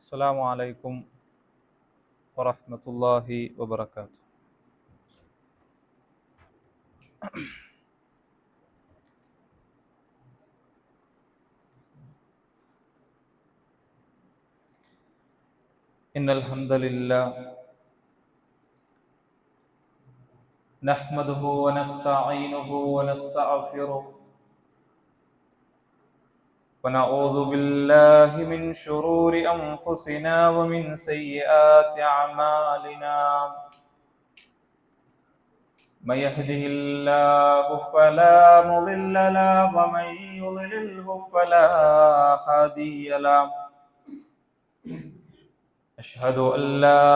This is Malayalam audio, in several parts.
السلام عليكم ورحمة الله وبركاته. إن الحمد لله نحمده ونستعينه ونستغفره ونعوذ بالله من شرور أنفسنا ومن سيئات أعمالنا. من يهده الله فلا مضل له ومن يضلله فلا هادي له. أشهد أن لا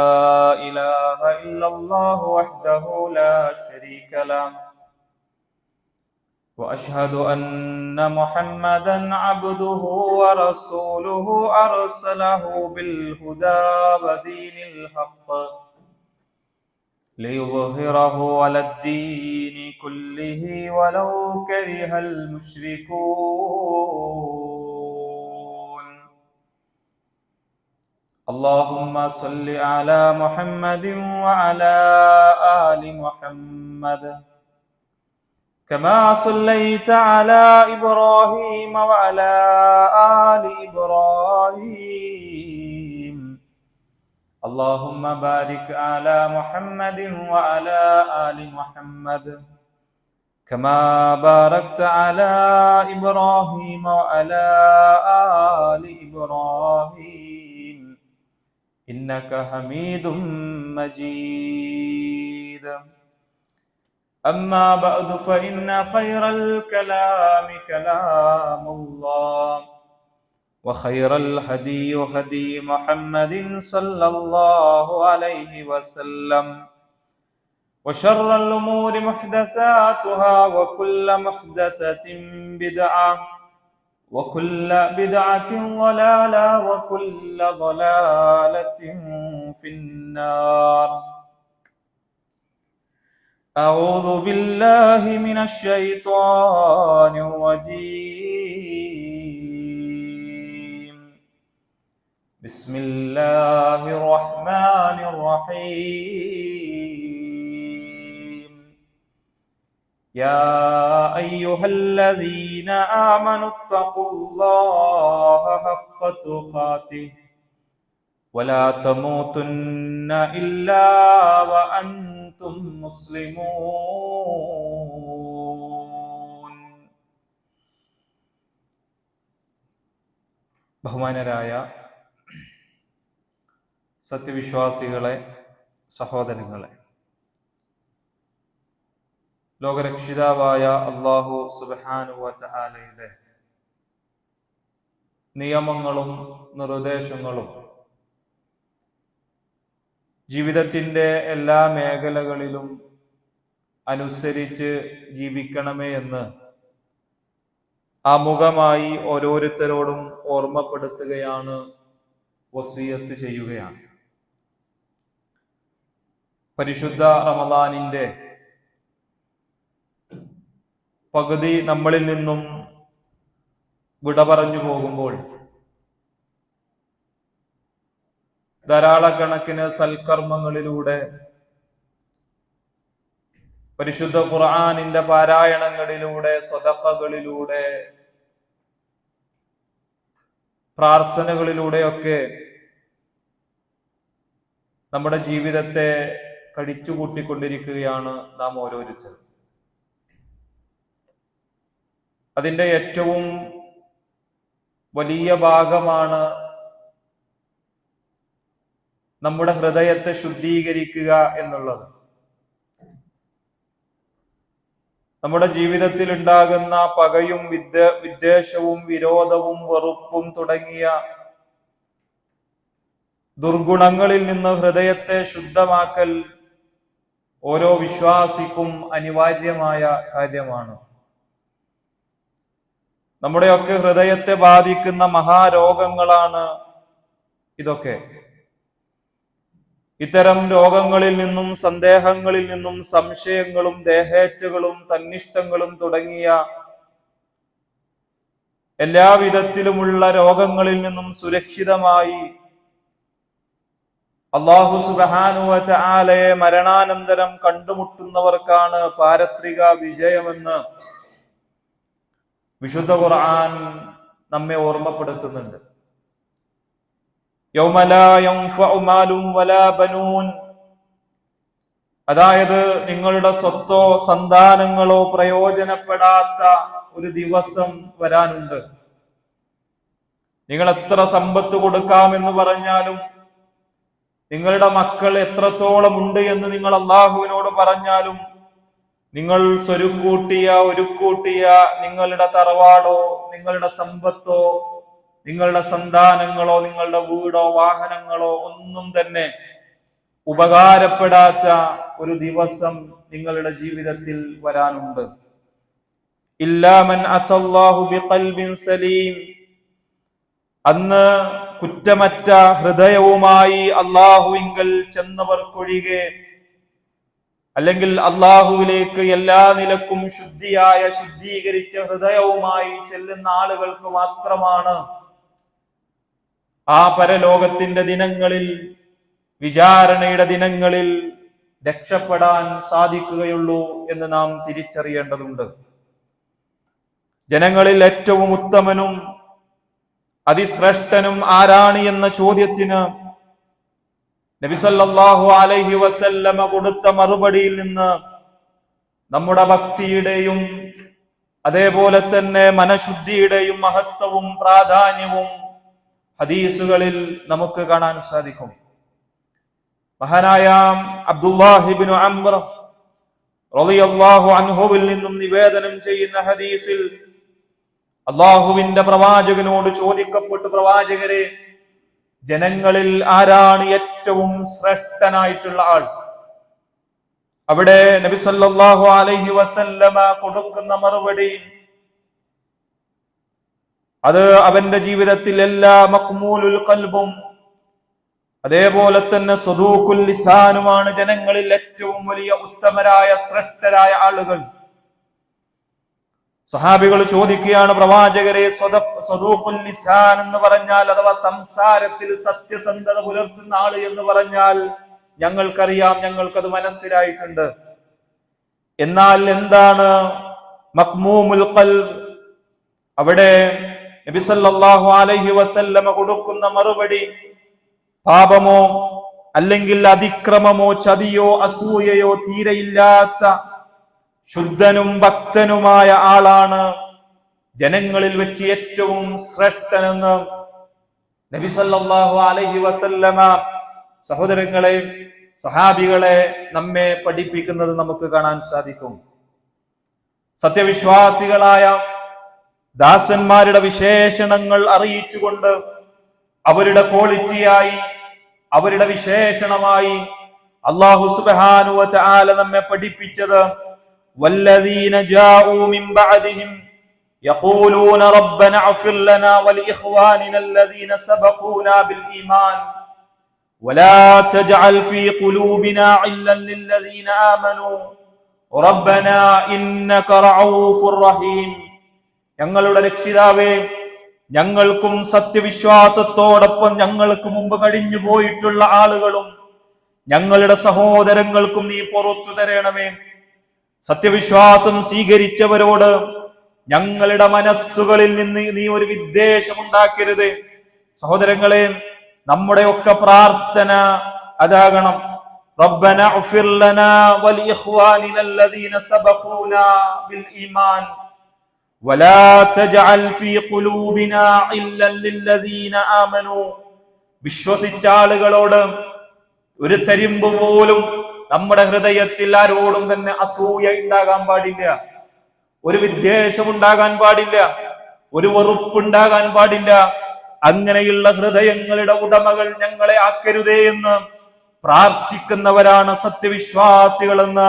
إله إلا الله وحده لا شريك له وأشهد أن محمدا عبده ورسوله أرسله بالهدى ودين الحق ليظهره على الدين كله ولو كره المشركون. اللهم صل على محمد وعلى آل محمد كما صليت على إبراهيم وعلى آل إبراهيم. اللهم بارك على محمد وعلى آل محمد كما باركت على إبراهيم وعلى آل إبراهيم إنك حميد مجيد. أما بعد فإن خير الكلام كلام الله وخير الهدي هدي محمد صلى الله عليه وسلم وشر الأمور محدثاتها وكل محدثة بدعة وكل بدعة ضلالة وكل ضلالة في النار. أعوذ بالله من الشيطان الرجيم. بسم الله الرحمن الرحيم. يا أيها الذين آمنوا اتقوا الله حق تقاته ولا تموتن إلا وأنتم مسلمون. ബഹുമാനരായ സത്യവിശ്വാസികളെ, സഹോദരങ്ങളെ, ലോകരക്ഷിതാവായ അല്ലാഹു സുബ്ഹാനഹു വ തആലയുടെ നിയമങ്ങളും നിർദ്ദേശങ്ങളും ജീവിതത്തിൻ്റെ എല്ലാ മേഖലകളിലും അനുസരിച്ച് ജീവിക്കണമേ എന്ന് ആമുഖമായി ഓരോരുത്തരോടും ഓർമ്മപ്പെടുത്തുകയാണ്, വസിയത്ത് ചെയ്യുകയാണ്. പരിശുദ്ധ റമദാനിന്റെ പകുതി നമ്മളിൽ നിന്നും വിട പറഞ്ഞു പോകുമ്പോൾ ധാരാളക്കണക്കിന് സൽക്കർമ്മങ്ങളിലൂടെ, പരിശുദ്ധ ഖുർആനിന്റെ പാരായണങ്ങളിലൂടെ, സദഖകളിലൂടെ, പ്രാർത്ഥനകളിലൂടെയൊക്കെ നമ്മുടെ ജീവിതത്തെ കടിച്ചുകൂട്ടിക്കൊണ്ടിരിക്കുകയാണ് നാം ഓരോരുത്തരും. അതിൻ്റെ ഏറ്റവും വലിയ ഭാഗമാണ് നമ്മുടെ ഹൃദയത്തെ ശുദ്ധീകരിക്കുക എന്നുള്ളത്. നമ്മുടെ ജീവിതത്തിൽ ഉണ്ടാകുന്ന പകയും വിദ്വേഷവും വിരോധവും വെറുപ്പും തുടങ്ങിയ ദുർഗുണങ്ങളിൽ നിന്ന് ഹൃദയത്തെ ശുദ്ധമാക്കൽ ഓരോ വിശ്വാസിക്കും അനിവാര്യമായ കാര്യമാണ്. നമ്മുടെയൊക്കെ ഹൃദയത്തെ ബാധിക്കുന്ന മഹാരോഗങ്ങളാണ് ഇതൊക്കെ. ഇത്തരം രോഗങ്ങളിൽ നിന്നും, സന്ദേഹങ്ങളിൽ നിന്നും, സംശയങ്ങളും ദേഹേച്ഛകളും തന്നിഷ്ടങ്ങളും തുടങ്ങിയ എല്ലാവിധത്തിലുമുള്ള രോഗങ്ങളിൽ നിന്നും സുരക്ഷിതമായി അല്ലാഹു സുബ്ഹാനഹു വ തആലയെ മരണാനന്തരം കണ്ടുമുട്ടുന്നവർക്കാണ് പാരത്രിക വിജയമെന്ന് വിശുദ്ധ ഖുർആൻ നമ്മെ ഓർമ്മപ്പെടുത്തുന്നുണ്ട്. യൗമ ലാ യൻഫഉ മാലും വലാ ബനൂൻ, അതായത് നിങ്ങളുടെ സ്വത്തോ സന്താനങ്ങളോ പ്രയോജനപ്പെടാത്ത ഒരു ദിവസം വരാനുണ്ട്. നിങ്ങൾ എത്ര സമ്പത്ത് കൊടുക്കാമെന്ന് പറഞ്ഞാലും, നിങ്ങളുടെ മക്കൾ എത്രത്തോളം ഉണ്ട് എന്ന് നിങ്ങൾ അള്ളാഹുവിനോട് പറഞ്ഞാലും, നിങ്ങൾ ഒരുക്കൂട്ടിയ നിങ്ങളുടെ തറവാടോ നിങ്ങളുടെ സമ്പത്തോ നിങ്ങളുടെ സന്താനങ്ങളോ നിങ്ങളുടെ വീടോ വാഹനങ്ങളോ ഒന്നും തന്നെ ഉപകാരപ്പെടാത്ത ഒരു ദിവസം നിങ്ങളുടെ ജീവിതത്തിൽ വരാനുണ്ട്. ഇല്ലാ മൻ അത്തല്ലാഹു ബിഖൽബിൻ സലീം, അന്ന് കുറ്റമറ്റ ഹൃദയവുമായി അള്ളാഹുവിങ്കൽ ചെന്നവർക്കൊഴികെ, അല്ലെങ്കിൽ അള്ളാഹുവിലേക്ക് എല്ലാ നിലക്കും ശുദ്ധീകരിച്ച ഹൃദയവുമായി ചെല്ലുന്ന ആളുകൾക്ക് മാത്രമാണ് ആ പരലോകത്തിന്റെ ദിനങ്ങളിൽ, വിചാരണയുടെ ദിനങ്ങളിൽ രക്ഷപ്പെടാൻ സാധിക്കുകയുള്ളൂ എന്ന് നാം തിരിച്ചറിയേണ്ടതുണ്ട്. ജനങ്ങളിൽ ഏറ്റവും ഉത്തമനും അതിശ്രേഷ്ഠനും ആരാണ് എന്ന ചോദ്യത്തിന് നബി സല്ലല്ലാഹു അലൈഹി വസല്ലമ കൊടുത്ത മറുപടിയിൽ നിന്ന് നമ്മുടെ ഭക്തിയുടെയും അതേപോലെ തന്നെ മനഃശുദ്ധിയുടെയും മഹത്വവും പ്രാധാന്യവും ഹദീസുകളിൽ നമുക്ക് കാണാൻ സാധിക്കും. മഹാനായ അബ്ദുല്ലാഹി ഇബ്നു അംർ റളിയല്ലാഹു അൻഹുവിൽ നിന്നും നിവേദനം ചെയ്യുന്ന ഹദീസിൽ അള്ളാഹുവിന്റെ പ്രവാചകനോട് ചോദിക്കപ്പെട്ടു, പ്രവാചകരെ, ജനങ്ങളിൽ ആരാണ് ഏറ്റവും ശ്രേഷ്ഠനായിട്ടുള്ള ആൾ? അവിടെ നബി സല്ലല്ലാഹു അലൈഹി വസല്ലമ കൊടുക്കുന്ന മറുപടി, അത് അവന്റെ ജീവിതത്തിൽ എല്ലാ മഖ്മൂലുൽ ഖൽബും അതേപോലെ തന്നെ സദൂഖുൽ ലിസാനുമാണ് ജനങ്ങളിൽ ഏറ്റവും വലിയ ഉത്തമരായ ശ്രേഷ്ഠരായ ആളുകൾ. സഹാബികൾ ചോദിക്കുകയാണ്, പ്രവാചകരെ, സദൂഖുൽ ലിസാൻ എന്ന് പറഞ്ഞാൽ, അഥവാ സംസാരത്തിൽ സത്യസന്ധത പുലർത്തുന്ന ആള് എന്ന് പറഞ്ഞാൽ ഞങ്ങൾക്കറിയാം, ഞങ്ങൾക്കത് മനസ്സിലായിട്ടുണ്ട്. എന്നാൽ എന്താണ് മഖ്മൂമുൽ ഖൽബ്? അവിടെ നബി സല്ലല്ലാഹു അലൈഹി വസല്ലമ കൊടുക്കുന്ന മറുപടി, പാപമോ അല്ലെങ്കിൽ അതിക്രമമോ ചതിയോ അസൂയയോ തീരെയില്ലാത്ത ശുദ്ധനും ഭക്തനുമായ ആളാണ് ജനങ്ങളിൽ വെച്ച് ഏറ്റവും ശ്രേഷ്ഠനെന്ന് നബി സല്ലല്ലാഹു അലൈഹി വസല്ലമ സഹോദരങ്ങളെ, സഹാബികളെ നമ്മെ പഠിപ്പിക്കുന്നത് നമുക്ക് കാണാൻ സാധിക്കും. സത്യവിശ്വാസികളായ ദാസന്മാരുടെ വിശേഷണങ്ങൾ അറിയിച്ചുകൊണ്ട് അവരുടെ ക്വാളിറ്റിയായി, അവരുടെ വിശേഷണമായി അല്ലാഹു സുബ്ഹാനഹു വ തആല നമ്മെ പഠിപ്പിച്ചത്, വല്ലദീന ജാഊ മിൻ ബഅദിഹിം യഖൂലൂന റബ്ബന അഗ്ഫിർ ലനാ വലിഇഖ്വാനിന അല്ലദീന സബഖൂനാ ബിൽ ഈമാൻ വലാ തജ്അൽ ഫീ ഖുലൂബിനാ ഇല്ലൻ ലില്ലദീന ആമനൂ റബ്ബനാ ഇന്നക റഊഫുർ റഹീം. ഞങ്ങളുടെ രക്ഷിതാവേ, ഞങ്ങൾക്കും സത്യവിശ്വാസത്തോടൊപ്പം ഞങ്ങൾക്ക് മുമ്പ് കഴിഞ്ഞു പോയിട്ടുള്ള ആളുകളും ഞങ്ങളുടെ സഹോദരങ്ങൾക്കും നീ പുറത്തു തരണമേ. സത്യവിശ്വാസം സ്വീകരിച്ചവരോട് ഞങ്ങളുടെ മനസ്സുകളിൽ നിന്ന് നീ ഒരു വിദ്വേഷം ഉണ്ടാക്കരുത്. സഹോദരങ്ങളെ, നമ്മുടെയൊക്കെ പ്രാർത്ഥന അതാകണം, റബ്ബന അഗ്ഫിർ ലനാ വലിഇഖ്വാനിന അല്ലദീന സബഖൂനാ ബിൽ ഈമാൻ വലാ തജ്അൽ ഫീ ഖുലൂബിനാ ഇല്ലൻ ലില്ലദീന ആമനൂ. വിശ്വസിച്ച ആളുകളോട് ഒരു തരിമ്പ് പോലും നമ്മുടെ ഹൃദയത്തിൽ ആരോടും തന്നെ അസൂയ ഉണ്ടാകാൻ പാടില്ല, ഒരു വിദ്വേഷം ഉണ്ടാകാൻ പാടില്ല, ഒരു വെറുപ്പുണ്ടാകാൻ പാടില്ല. അങ്ങനെയുള്ള ഹൃദയങ്ങളുടെ ഉടമകൾ ഞങ്ങളെ ആക്കരുതേ എന്ന് പ്രാർത്ഥിക്കുന്നവരാണ് സത്യവിശ്വാസികളെന്ന്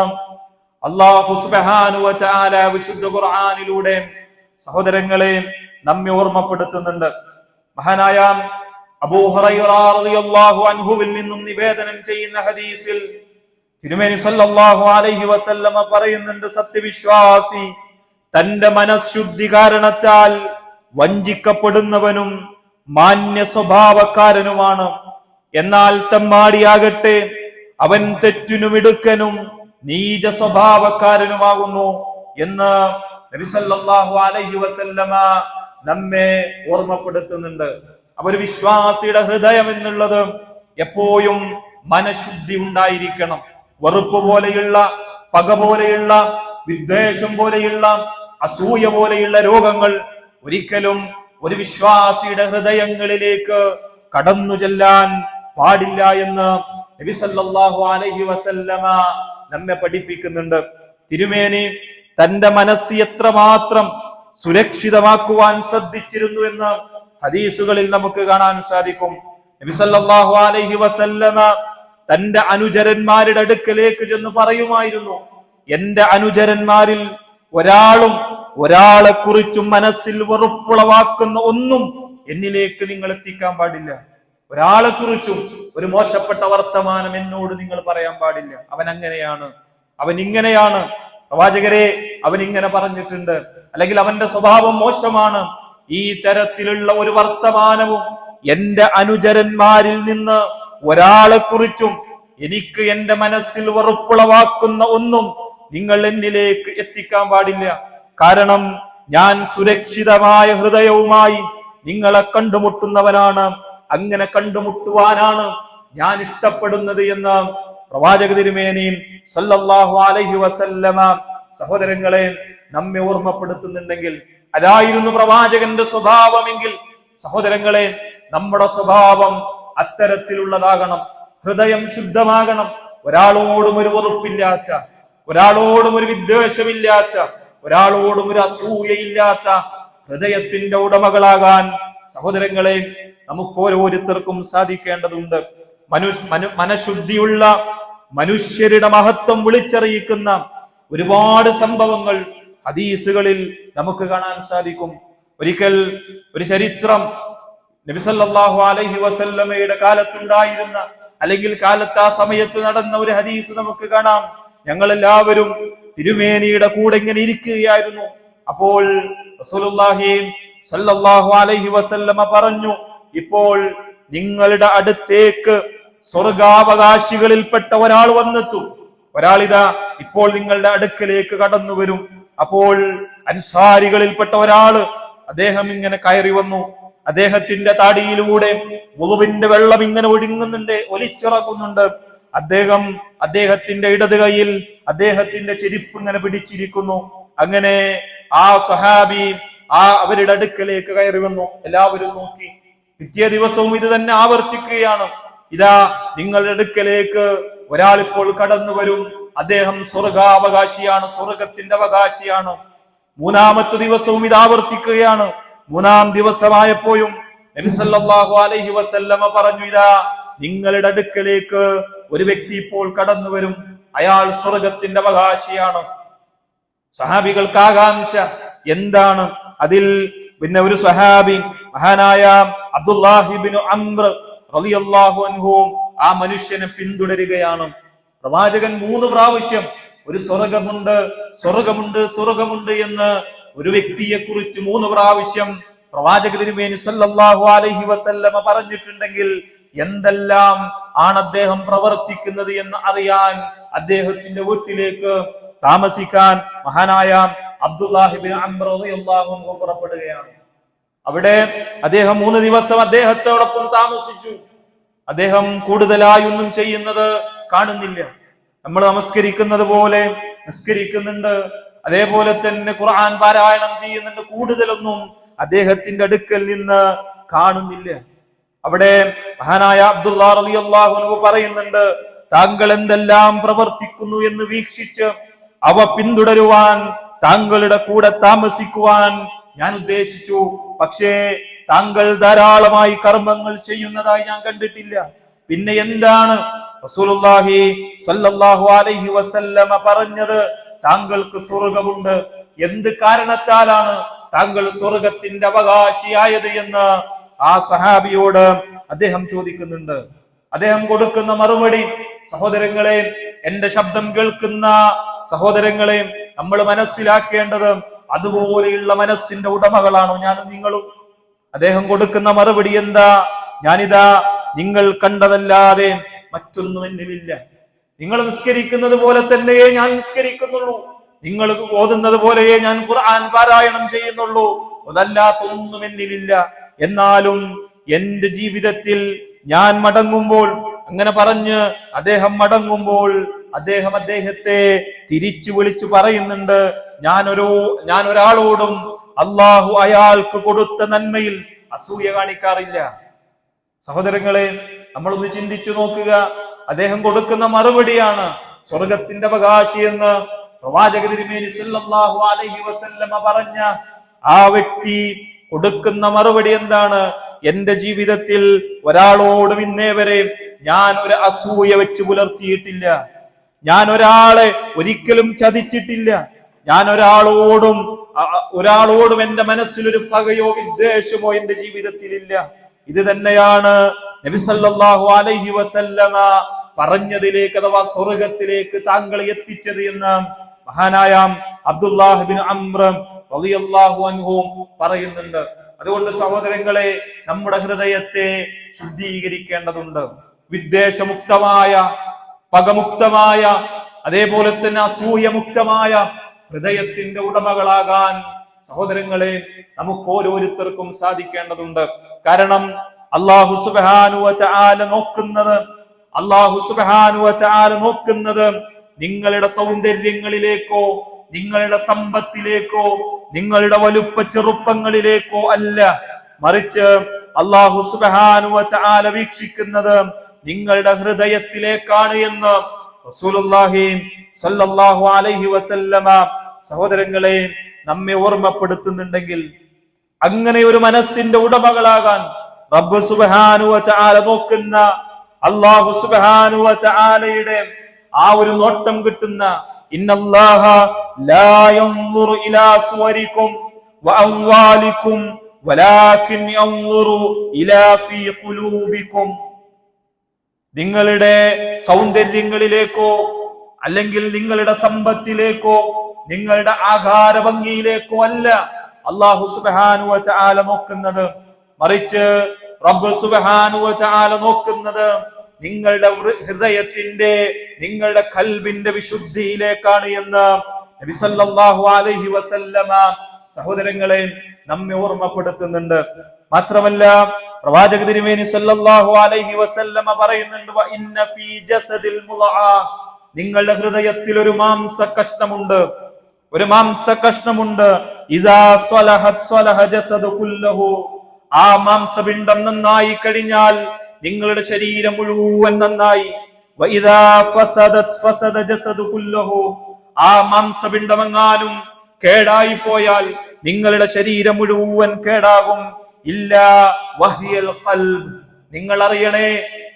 അല്ലാഹു സുബ്ഹാനഹു വ തആല വിശുദ്ധ ഖുർആനിലൂടെ സഹോദരങ്ങളെ നമ്മെ ഓർമ്മപ്പെടുത്തുന്നുണ്ട്. മഹാനായ അബൂ ഹുറൈറ റളിയല്ലാഹു അൻഹുവിൽ നിന്നും നിവേദനം ചെയ്യുന്ന ഹദീസിൽ തിരുമേനി സല്ലല്ലാഹു അലൈഹി വസല്ലമ പറയുന്നുണ്ട്, സത്യവിശ്വാസി തന്റെ മനഃശുദ്ധി കാരണത്താൽ വഞ്ചിക്കപ്പെടുന്നവനും മാന്യ സ്വഭാവക്കാരനുമാണ്. എന്നാൽ തെമ്മാടിയാകട്ടെ അവൻ തെറ്റിനുമിടുക്കനും നീച സ്വഭാവക്കാരനുമാകുന്നു എന്ന് നബി സല്ലല്ലാഹു അലൈഹി വസല്ലമ നമ്മെ ഓർമ്മപ്പെടുത്തുന്നുണ്ട്. അപ്പൊ ഒരു വിശ്വാസിയുടെ ഹൃദയം എന്നുള്ളത് എപ്പോഴും മനഃശുദ്ധി ഉണ്ടായിരിക്കണം. വെറുപ്പ് പോലെയുള്ള, പക പോലെയുള്ള, വിദ്വേഷം പോലെയുള്ള, അസൂയ പോലെയുള്ള രോഗങ്ങൾ ഒരിക്കലും ഒരു വിശ്വാസിയുടെ ഹൃദയങ്ങളിലേക്ക് കടന്നു ചെല്ലാൻ പാടില്ല എന്ന് നബി സല്ലല്ലാഹു അലൈഹി വസല്ലമ നമ്മെ പഠിപ്പിക്കുന്നുണ്ട്. തിരുമേനി തന്റെ മനസ്സ് എത്രമാത്രം സുരക്ഷിതമാക്കുവാൻ ശ്രദ്ധിച്ചിരുന്നു എന്ന് ഹദീസുകളിൽ നമുക്ക് കാണാൻ സാധിക്കും. നബി സല്ലല്ലാഹു അലൈഹി വസല്ലമ തന്റെ അനുചരന്മാരുടെ അടുക്കലേക്ക് ചെന്ന് പറയുമായിരുന്നു, എന്റെ അനുചരന്മാരിൽ ഒരാളെ കുറിച്ചും മനസ്സിൽ വെറുപ്പുളവാക്കുന്ന ഒന്നും എന്നിലേക്ക് നിങ്ങൾ എത്തിക്കാൻ പാടില്ല. ഒരാളെ കുറിച്ചും ഒരു മോശപ്പെട്ട വർത്തമാനം എന്നോട് നിങ്ങൾ പറയാൻ പാടില്ല. അവൻ അങ്ങനെയാണ്, അവൻ ഇങ്ങനെയാണ്, പ്രവാചകരെ അവൻ ഇങ്ങനെ പറഞ്ഞിട്ടുണ്ട്, അല്ലെങ്കിൽ അവന്റെ സ്വഭാവം മോശമാണ്. ഈ തരത്തിലുള്ള ഒരു വർത്തമാനവും എന്റെ അനുചരന്മാരിൽ നിന്ന് ഒരാളെ കുറിച്ചും എനിക്ക് എന്റെ മനസ്സിൽ വെറുപ്പുളവാക്കുന്ന ഒന്നും നിങ്ങൾ എന്നിലേക്ക് എത്തിക്കാൻ പാടില്ല. കാരണം ഞാൻ സുരക്ഷിതമായ ഹൃദയവുമായി നിങ്ങളെ കണ്ടുമുട്ടുന്നവനാണ്, അങ്ങനെ കണ്ടുമുട്ടുവാനാണ് ഞാൻ ഇഷ്ടപ്പെടുന്നത് എന്ന് പ്രവാചക തിരുമേനി സല്ലല്ലാഹു അലൈഹി വസല്ലമ സഹോദരങ്ങളെ നമ്മെ ഓർമ്മപ്പെടുത്തുന്നുണ്ടെങ്കിൽ, അതായിരുന്നു പ്രവാചകന്റെ സ്വഭാവമെങ്കിൽ സഹോദരങ്ങളെ നമ്മുടെ സ്വഭാവം അത്തരത്തിലുള്ളതാകണം. ഹൃദയം ശുദ്ധമാകണം. ഒരാളോടും ഒരു വെറുപ്പില്ലാത്ത, ഒരാളോടും ഒരു വിദ്വേഷമില്ലാത്ത, ഒരാളോടും ഒരു അസൂയയില്ലാത്ത ഹൃദയത്തിന്റെ ഉടമകളാകാൻ സഹോദരങ്ങളെ നമുക്ക് ഓരോരുത്തർക്കും സാധിക്കേണ്ടതുണ്ട്. മനഃശുദ്ധിയുള്ള മനുഷ്യരുടെ മഹത്വം വിളിച്ചറിയിക്കുന്ന ഒരുപാട് സംഭവങ്ങൾ ഹദീസുകളിൽ നമുക്ക് കാണാൻ സാധിക്കും. ഒരിക്കൽ ഒരു ചരിത്രം നബി സല്ലല്ലാഹു അലൈഹി വസല്ലമയുടെ കാലത്തുണ്ടായിരുന്ന, അല്ലെങ്കിൽ കാലത്ത് ആ സമയത്ത് നടന്ന ഒരു ഹദീസ് നമുക്ക് കാണാം. ഞങ്ങൾ എല്ലാവരും തിരുമേനിയുടെ കൂടെ ഇങ്ങനെ ഇരിക്കുകയായിരുന്നു. അപ്പോൾ റസൂലുള്ളാഹി സല്ലല്ലാഹു അലൈഹി വസല്ലമ പറഞ്ഞു, ഇപ്പോൾ നിങ്ങളുടെ അടുത്തേക്ക് സ്വർഗാവകാശികളിൽപ്പെട്ട ഒരാൾ വന്നെത്തും. ഒരാളിതാ ഇപ്പോൾ നിങ്ങളുടെ അടുക്കലേക്ക് കടന്നു വരും. അപ്പോൾ അൻസാരികളിൽപ്പെട്ട ഒരാള് അദ്ദേഹം ഇങ്ങനെ കയറി വന്നു. അദ്ദേഹത്തിന്റെ താടിയിലൂടെ വുളുവിന്റെ വെള്ളം ഇങ്ങനെ ഒഴുങ്ങുന്നുണ്ട്, ഒലിച്ചിറങ്ങുന്നുണ്ട്. അദ്ദേഹത്തിന്റെ ഇടത് കൈയിൽ അദ്ദേഹത്തിന്റെ ചെരുപ്പ് ഇങ്ങനെ പിടിച്ചിരിക്കുന്നു. അങ്ങനെ ആ സ്വഹാബി അവരുടെ അടുക്കലേക്ക് കയറി വന്നു. എല്ലാവരും നോക്കി. പിറ്റേ ദിവസവും ഇത് തന്നെ ആവർത്തിക്കുകയാണ്. ഇതാ നിങ്ങളുടെ അടുക്കലേക്ക് ഒരാൾ ഇപ്പോൾ കടന്നു വരും, അദ്ദേഹം സ്വർഗാവകാശിയാണ്, സ്വർഗത്തിന്റെ അവകാശിയാണ്. മൂന്നാമത്തെ ദിവസവും ഇത് ആവർത്തിക്കുകയാണ്. മൂന്നാം ദിവസമായപ്പോഴും നബി സല്ലല്ലാഹു അലൈഹി വസല്ലമ പറഞ്ഞു, ഇതാ നിങ്ങളുടെ അടുക്കലേക്ക് ഒരു വ്യക്തി ഇപ്പോൾ കടന്നു വരും, അയാൾ സ്വർഗത്തിന്റെ അവകാശിയാണ്. സഹാബികൾക്ക് ആകാംക്ഷ എന്താണ് അതിൽ. പിന്നെ ഒരു സഹാബി മഹാനായ അബ്ദുല്ലാഹി ഇബ്നു അംർ റളിയല്ലാഹു അൻഹു ആ മനുഷ്യനെ പിന്തുടരുകയാണ്. പ്രവാചകൻ 3 പ്രാവശ്യം ഒരു സ്വർഗമുണ്ട്, സ്വർഗമുണ്ട്, സ്വർഗമുണ്ട് എന്ന് ഒരു വ്യക്തിയെ കുറിച്ച് 3 പ്രാവശ്യം പ്രവാചക തിരുമേനി സല്ലല്ലാഹു അലൈഹി വസല്ലമ പറഞ്ഞിട്ടുണ്ടെങ്കിൽ എന്തെല്ലാം ആണ് അദ്ദേഹം പ്രവർത്തിക്കുന്നത് എന്ന് അറിയാൻ അദ്ദേഹത്തിന്റെ വീട്ടിലേക്ക് താമസിക്കാൻ മഹാനായ അബ്ദുല്ലാഹി ഇബ്നു അംർ റളിയല്ലാഹു അൻഹു പുറപ്പെടുകയാണ്. അവിടെ അദ്ദേഹം 3 ദിവസം അദ്ദേഹത്തോടൊപ്പം താമസിച്ചു. അദ്ദേഹം കൂടുതലായി ഒന്നും ചെയ്യുന്നത് കാണുന്നില്ല. നമ്മൾ നമസ്കരിക്കുന്നത് പോലെ നിസ്കരിക്കുന്നുണ്ട്, അതേപോലെ തന്നെ ഖുർആൻ പാരായണം ചെയ്യുന്നുണ്ട്. കൂടുതലൊന്നും അദ്ദേഹത്തിന്റെ അടുക്കൽ നിന്ന് കാണുന്നില്ല. അവിടെ മഹാനായ അബ്ദുല്ലാഹ് റളിയല്ലാഹു അൻഹു പറയുന്നുണ്ട്, താങ്കൾ എന്തെല്ലാം പ്രവർത്തിക്കുന്നു എന്ന് വീക്ഷിച്ച് അവ പിന്തുടരുവാൻ, താങ്കളുടെ കൂടെ താമസിക്കുവാൻ ഞാൻ ഉദ്ദേശിച്ചു. പക്ഷേ താങ്കൾ ധാരാളമായി കർമ്മങ്ങൾ ചെയ്യുന്നതായി ഞാൻ കണ്ടിട്ടില്ല. പിന്നെ എന്താണ് റസൂലുള്ളാഹി സ്വല്ലല്ലാഹു അലൈഹി വസല്ലമ പറഞ്ഞത്? താങ്കൾക്ക് സ്വർഗമുണ്ട്. എന്ത് കാരണത്താലാണ് താങ്കൾ സ്വർഗത്തിന്റെ അവകാശിയായത് എന്ന് ആ സഹാബിയോട് അദ്ദേഹം ചോദിക്കുന്നുണ്ട്. അദ്ദേഹം കൊടുക്കുന്ന മറുപടി, സഹോദരങ്ങളെ, എന്റെ ശബ്ദം കേൾക്കുന്ന സഹോദരങ്ങളെ, നമ്മൾ മനസ്സിലാക്കേണ്ടത് അതുപോലെയുള്ള മനസ്സിന്റെ ഉടമകളാണോ ഞാനും നിങ്ങളും? അദ്ദേഹം കൊടുക്കുന്ന മറുപടി എന്താ? ഞാനിതാ നിങ്ങൾ കണ്ടതല്ലാതെ മറ്റൊന്നും എന്നിലില്ല. നിങ്ങൾ നിസ്കരിക്കുന്നത് പോലെ തന്നെയേ ഞാൻ നിസ്കരിക്കുന്നുള്ളൂ, നിങ്ങൾ ഓതുന്നത് പോലെയേ ഞാൻ ഖുർആൻ പാരായണം ചെയ്യുന്നുള്ളൂ, അതല്ലാത്തൊന്നും എന്നിലില്ല. എന്നാലും എന്റെ ജീവിതത്തിൽ ഞാൻ മടങ്ങുമ്പോൾ, അങ്ങനെ പറഞ്ഞ് അദ്ദേഹം മടങ്ങുമ്പോൾ അദ്ദേഹത്തെ തിരിച്ചു വിളിച്ചു പറയുന്നുണ്ട്, ഞാൻ ഒരാളോടും അള്ളാഹു അയാൾക്ക് കൊടുത്ത നന്മയിൽ അസൂയ കാണിക്കാറില്ല. സഹോദരങ്ങളെ, നമ്മളൊന്ന് ചിന്തിച്ചു നോക്കുക. അദ്ദേഹം കൊടുക്കുന്ന മറുപടിയാണ് സ്വർഗത്തിന്റെ അവകാശി എന്ന് പ്രവാചക തിരുമേനി സല്ലല്ലാഹു അലൈഹി വസല്ലമ പറഞ്ഞ ആ വ്യക്തി കൊടുക്കുന്ന മറുപടി എന്താണ്? എന്റെ ജീവിതത്തിൽ ഒരാളോടും ഇന്നേ വരെ ഞാൻ ഒരു അസൂയ വെച്ച് പുലർത്തിയിട്ടില്ല, ഞാൻ ഒരാളെ ഒരിക്കലും ചതിച്ചിട്ടില്ല, ഞാൻ ഒരാളോടും എന്റെ മനസ്സിലൊരു പകയോ വിദ്വേഷമോ എന്റെ ജീവിതത്തിൽ ഇല്ല. ഇത് തന്നെയാണ് നബി സല്ലല്ലാഹു അലൈഹി വസല്ലമ പറഞ്ഞതിലേക്ക്, അഥവാ സ്വർഗത്തിലേക്ക് താങ്കളെ എത്തിച്ചത് എന്ന് മഹാനായ അബ്ദുല്ലാഹ് ബിൻ അംർ റളിയല്ലാഹു അൻഹു പറയുന്നുണ്ട്. അതുകൊണ്ട് സഹോദരങ്ങളെ, നമ്മുടെ ഹൃദയത്തെ ശുദ്ധീകരിക്കേണ്ടതുണ്ട്. വിദ്വേഷമുക്തമായ, പകമുക്തമായ, അതേപോലെ തന്നെ അസൂയമുക്തമായ ഹൃദയത്തിന്റെ ഉടമകളാകാൻ സഹോദരങ്ങളെ നമുക്ക് ഓരോരുത്തർക്കും സാധിക്കേണ്ടതുണ്ട്. കാരണം അല്ലാഹു സുബ്ഹാനഹു വ തആല നോക്കുന്നത് നിങ്ങളുടെ സൗന്ദര്യങ്ങളിലേക്കോ, നിങ്ങളുടെ സമ്പത്തിലേക്കോ, നിങ്ങളുടെ വലുപ്പ ചെറുപ്പങ്ങളിലേക്കോ അല്ല, മറിച്ച് അല്ലാഹു സുബ്ഹാനഹു വ തആല വീക്ഷിക്കുന്നത് നിങ്ങളുടെ ഹൃദയത്തിലേക്കാണ് എന്ന് റസൂലുള്ളാഹി സ്വല്ലല്ലാഹു അലൈഹി വസല്ലമ സഹോദരങ്ങളെ നമ്മെ ഓർമ്മപ്പെടുത്തുന്നുണ്ടെങ്കിൽ, അങ്ങനെ ഒരു മനസ്സിന്റെ ഉടമകളാകാൻ റബ്ബ് സുബ്ഹാനഹു വ തആല നോക്കുന്ന, അല്ലാഹു സുബ്ഹാനഹു വ തആലയുടെ ആ ഒരു നോട്ടം കിട്ടുന്ന, ഇന്നല്ലാഹ ലാ യൻദുറു ഇലാ സുവരിക്കും വ അംവാലിക്കും വലാകിൻ യൻദുറു ഇലാ ഫീ ഖുലൂബിക്കും. നിങ്ങളുടെ സൗന്ദര്യങ്ങളിലേക്കോ, അല്ലെങ്കിൽ നിങ്ങളുടെ സമ്പത്തിലേക്കോ, നിങ്ങളുടെ ആകാര ഭംഗിയിലേക്കോ അല്ല അല്ലാഹു സുബ്ഹാനഹു വ തആല നോക്കുന്നത്, മറിച്ച് റബ്ബ് സുബ്ഹാനഹു വ തആല നോക്കുന്നത് നിങ്ങളുടെ ഹൃദയത്തിന്റെ, നിങ്ങളുടെ ഖൽബിന്റെ വിശുദ്ധിയിലേക്കാണ് എന്ന് നബി സല്ലല്ലാഹു അലൈഹി വസല്ലമ സഹോദരങ്ങളെ നമ്മെ ഓർമ്മപ്പെടുത്തുന്നുണ്ട്. മാത്രമല്ല പ്രവാചക തിരുമേനി സല്ലല്ലാഹു അലൈഹി വസല്ലമ പറയുന്നുണ്ട്, വ ഇന്ന ഫീ ജസദിൽ മുളഅ, നിങ്ങളുടെ ഹൃദയത്തിൽ ഒരു മാംസ കഷ്ണമുണ്ട്, ഇദാ സ്വലഹത് സ്വലഹ ജസദു കുല്ലഹു, ആ മാംസപിണ്ഡം നന്നായി കഴിഞ്ഞാൽ നിങ്ങളുടെ ശരീരം മുഴുവൻ നന്നായി. വ ഇദാ ഫസദത് ഫസദ ജസദു കുല്ലഹു, ആ മാംസപിണ്ഡമെങ്ങാനും കേടായി പോയാൽ നിങ്ങളുടെ ശരീരം മുഴുവൻ കേടാകും. ഇല്ലാ വഹിയൽ ഖൽബ്, നിങ്ങൾ അറിയണേ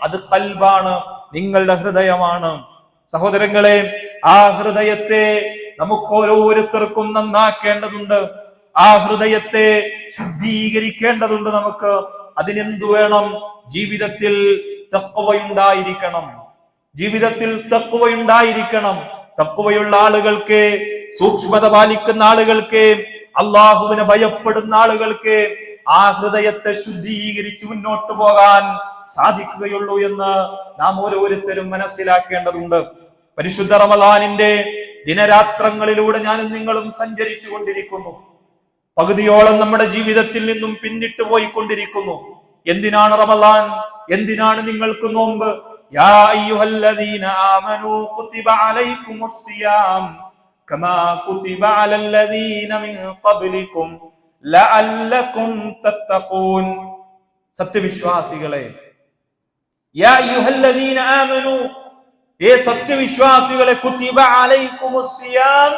അത് ഖൽബാണ്, നിങ്ങളുടെ ഹൃദയമാണ്. സഹോദരങ്ങളെ, ആ ഹൃദയത്തെ നമുക്ക് ഓരോരുത്തർക്കും നന്നാക്കേണ്ടതുണ്ട്, ആ ഹൃദയത്തെ ശുദ്ധീകരിക്കേണ്ടതുണ്ട് നമുക്ക്. അതിനെന്തു വേണം? ജീവിതത്തിൽ തഖ്വയുണ്ടായിരിക്കണം, ജീവിതത്തിൽ തഖ്വയുണ്ടായിരിക്കണം. തഖ്വയുള്ള ആളുകൾക്ക്, സൂക്ഷ്മത പാലിക്കുന്ന ആളുകൾക്ക്, അള്ളാഹുവിനെ ഭയപ്പെടുന്ന ആളുകൾക്ക് ആ ഹൃദയത്തെ ശുദ്ധീകരിച്ച് മുന്നോട്ട് പോകാൻ സാധിക്കുകയുള്ളൂ എന്ന് നാം ഓരോരുത്തരും മനസ്സിലാക്കേണ്ടതുണ്ട്. പരിശുദ്ധ റമളാനിന്റെ ദിനരാത്രങ്ങളിലൂടെ ഞാനും നിങ്ങളും സഞ്ചരിച്ചു കൊണ്ടിരിക്കുന്നു. പകുതിയോളം നമ്മുടെ ജീവിതത്തിൽ നിന്നും പിന്നിട്ട് പോയിക്കൊണ്ടിരിക്കുന്നു. എന്തിനാണ് റമളാൻ? എന്തിനാണ് നിങ്ങൾക്ക് നോമ്പ്? യാ അയ്യുഹല്ലദീന ആമനൂ കുതിബ അലൈക്കുമുസ് സിയാം കമാ കുതിബ അലല്ലദീന മിൻ ഖബ്ലികും ലഅല്ലകും തത്തഖൂൻ. സത്യവിശ്വാസികളെ, യാ അയ്യുഹല്ലദീന ആമനൂ, ഏ സത്യവിശ്വാസികളെ, കുതിബ അലൈക്കുമുസ് സിയാം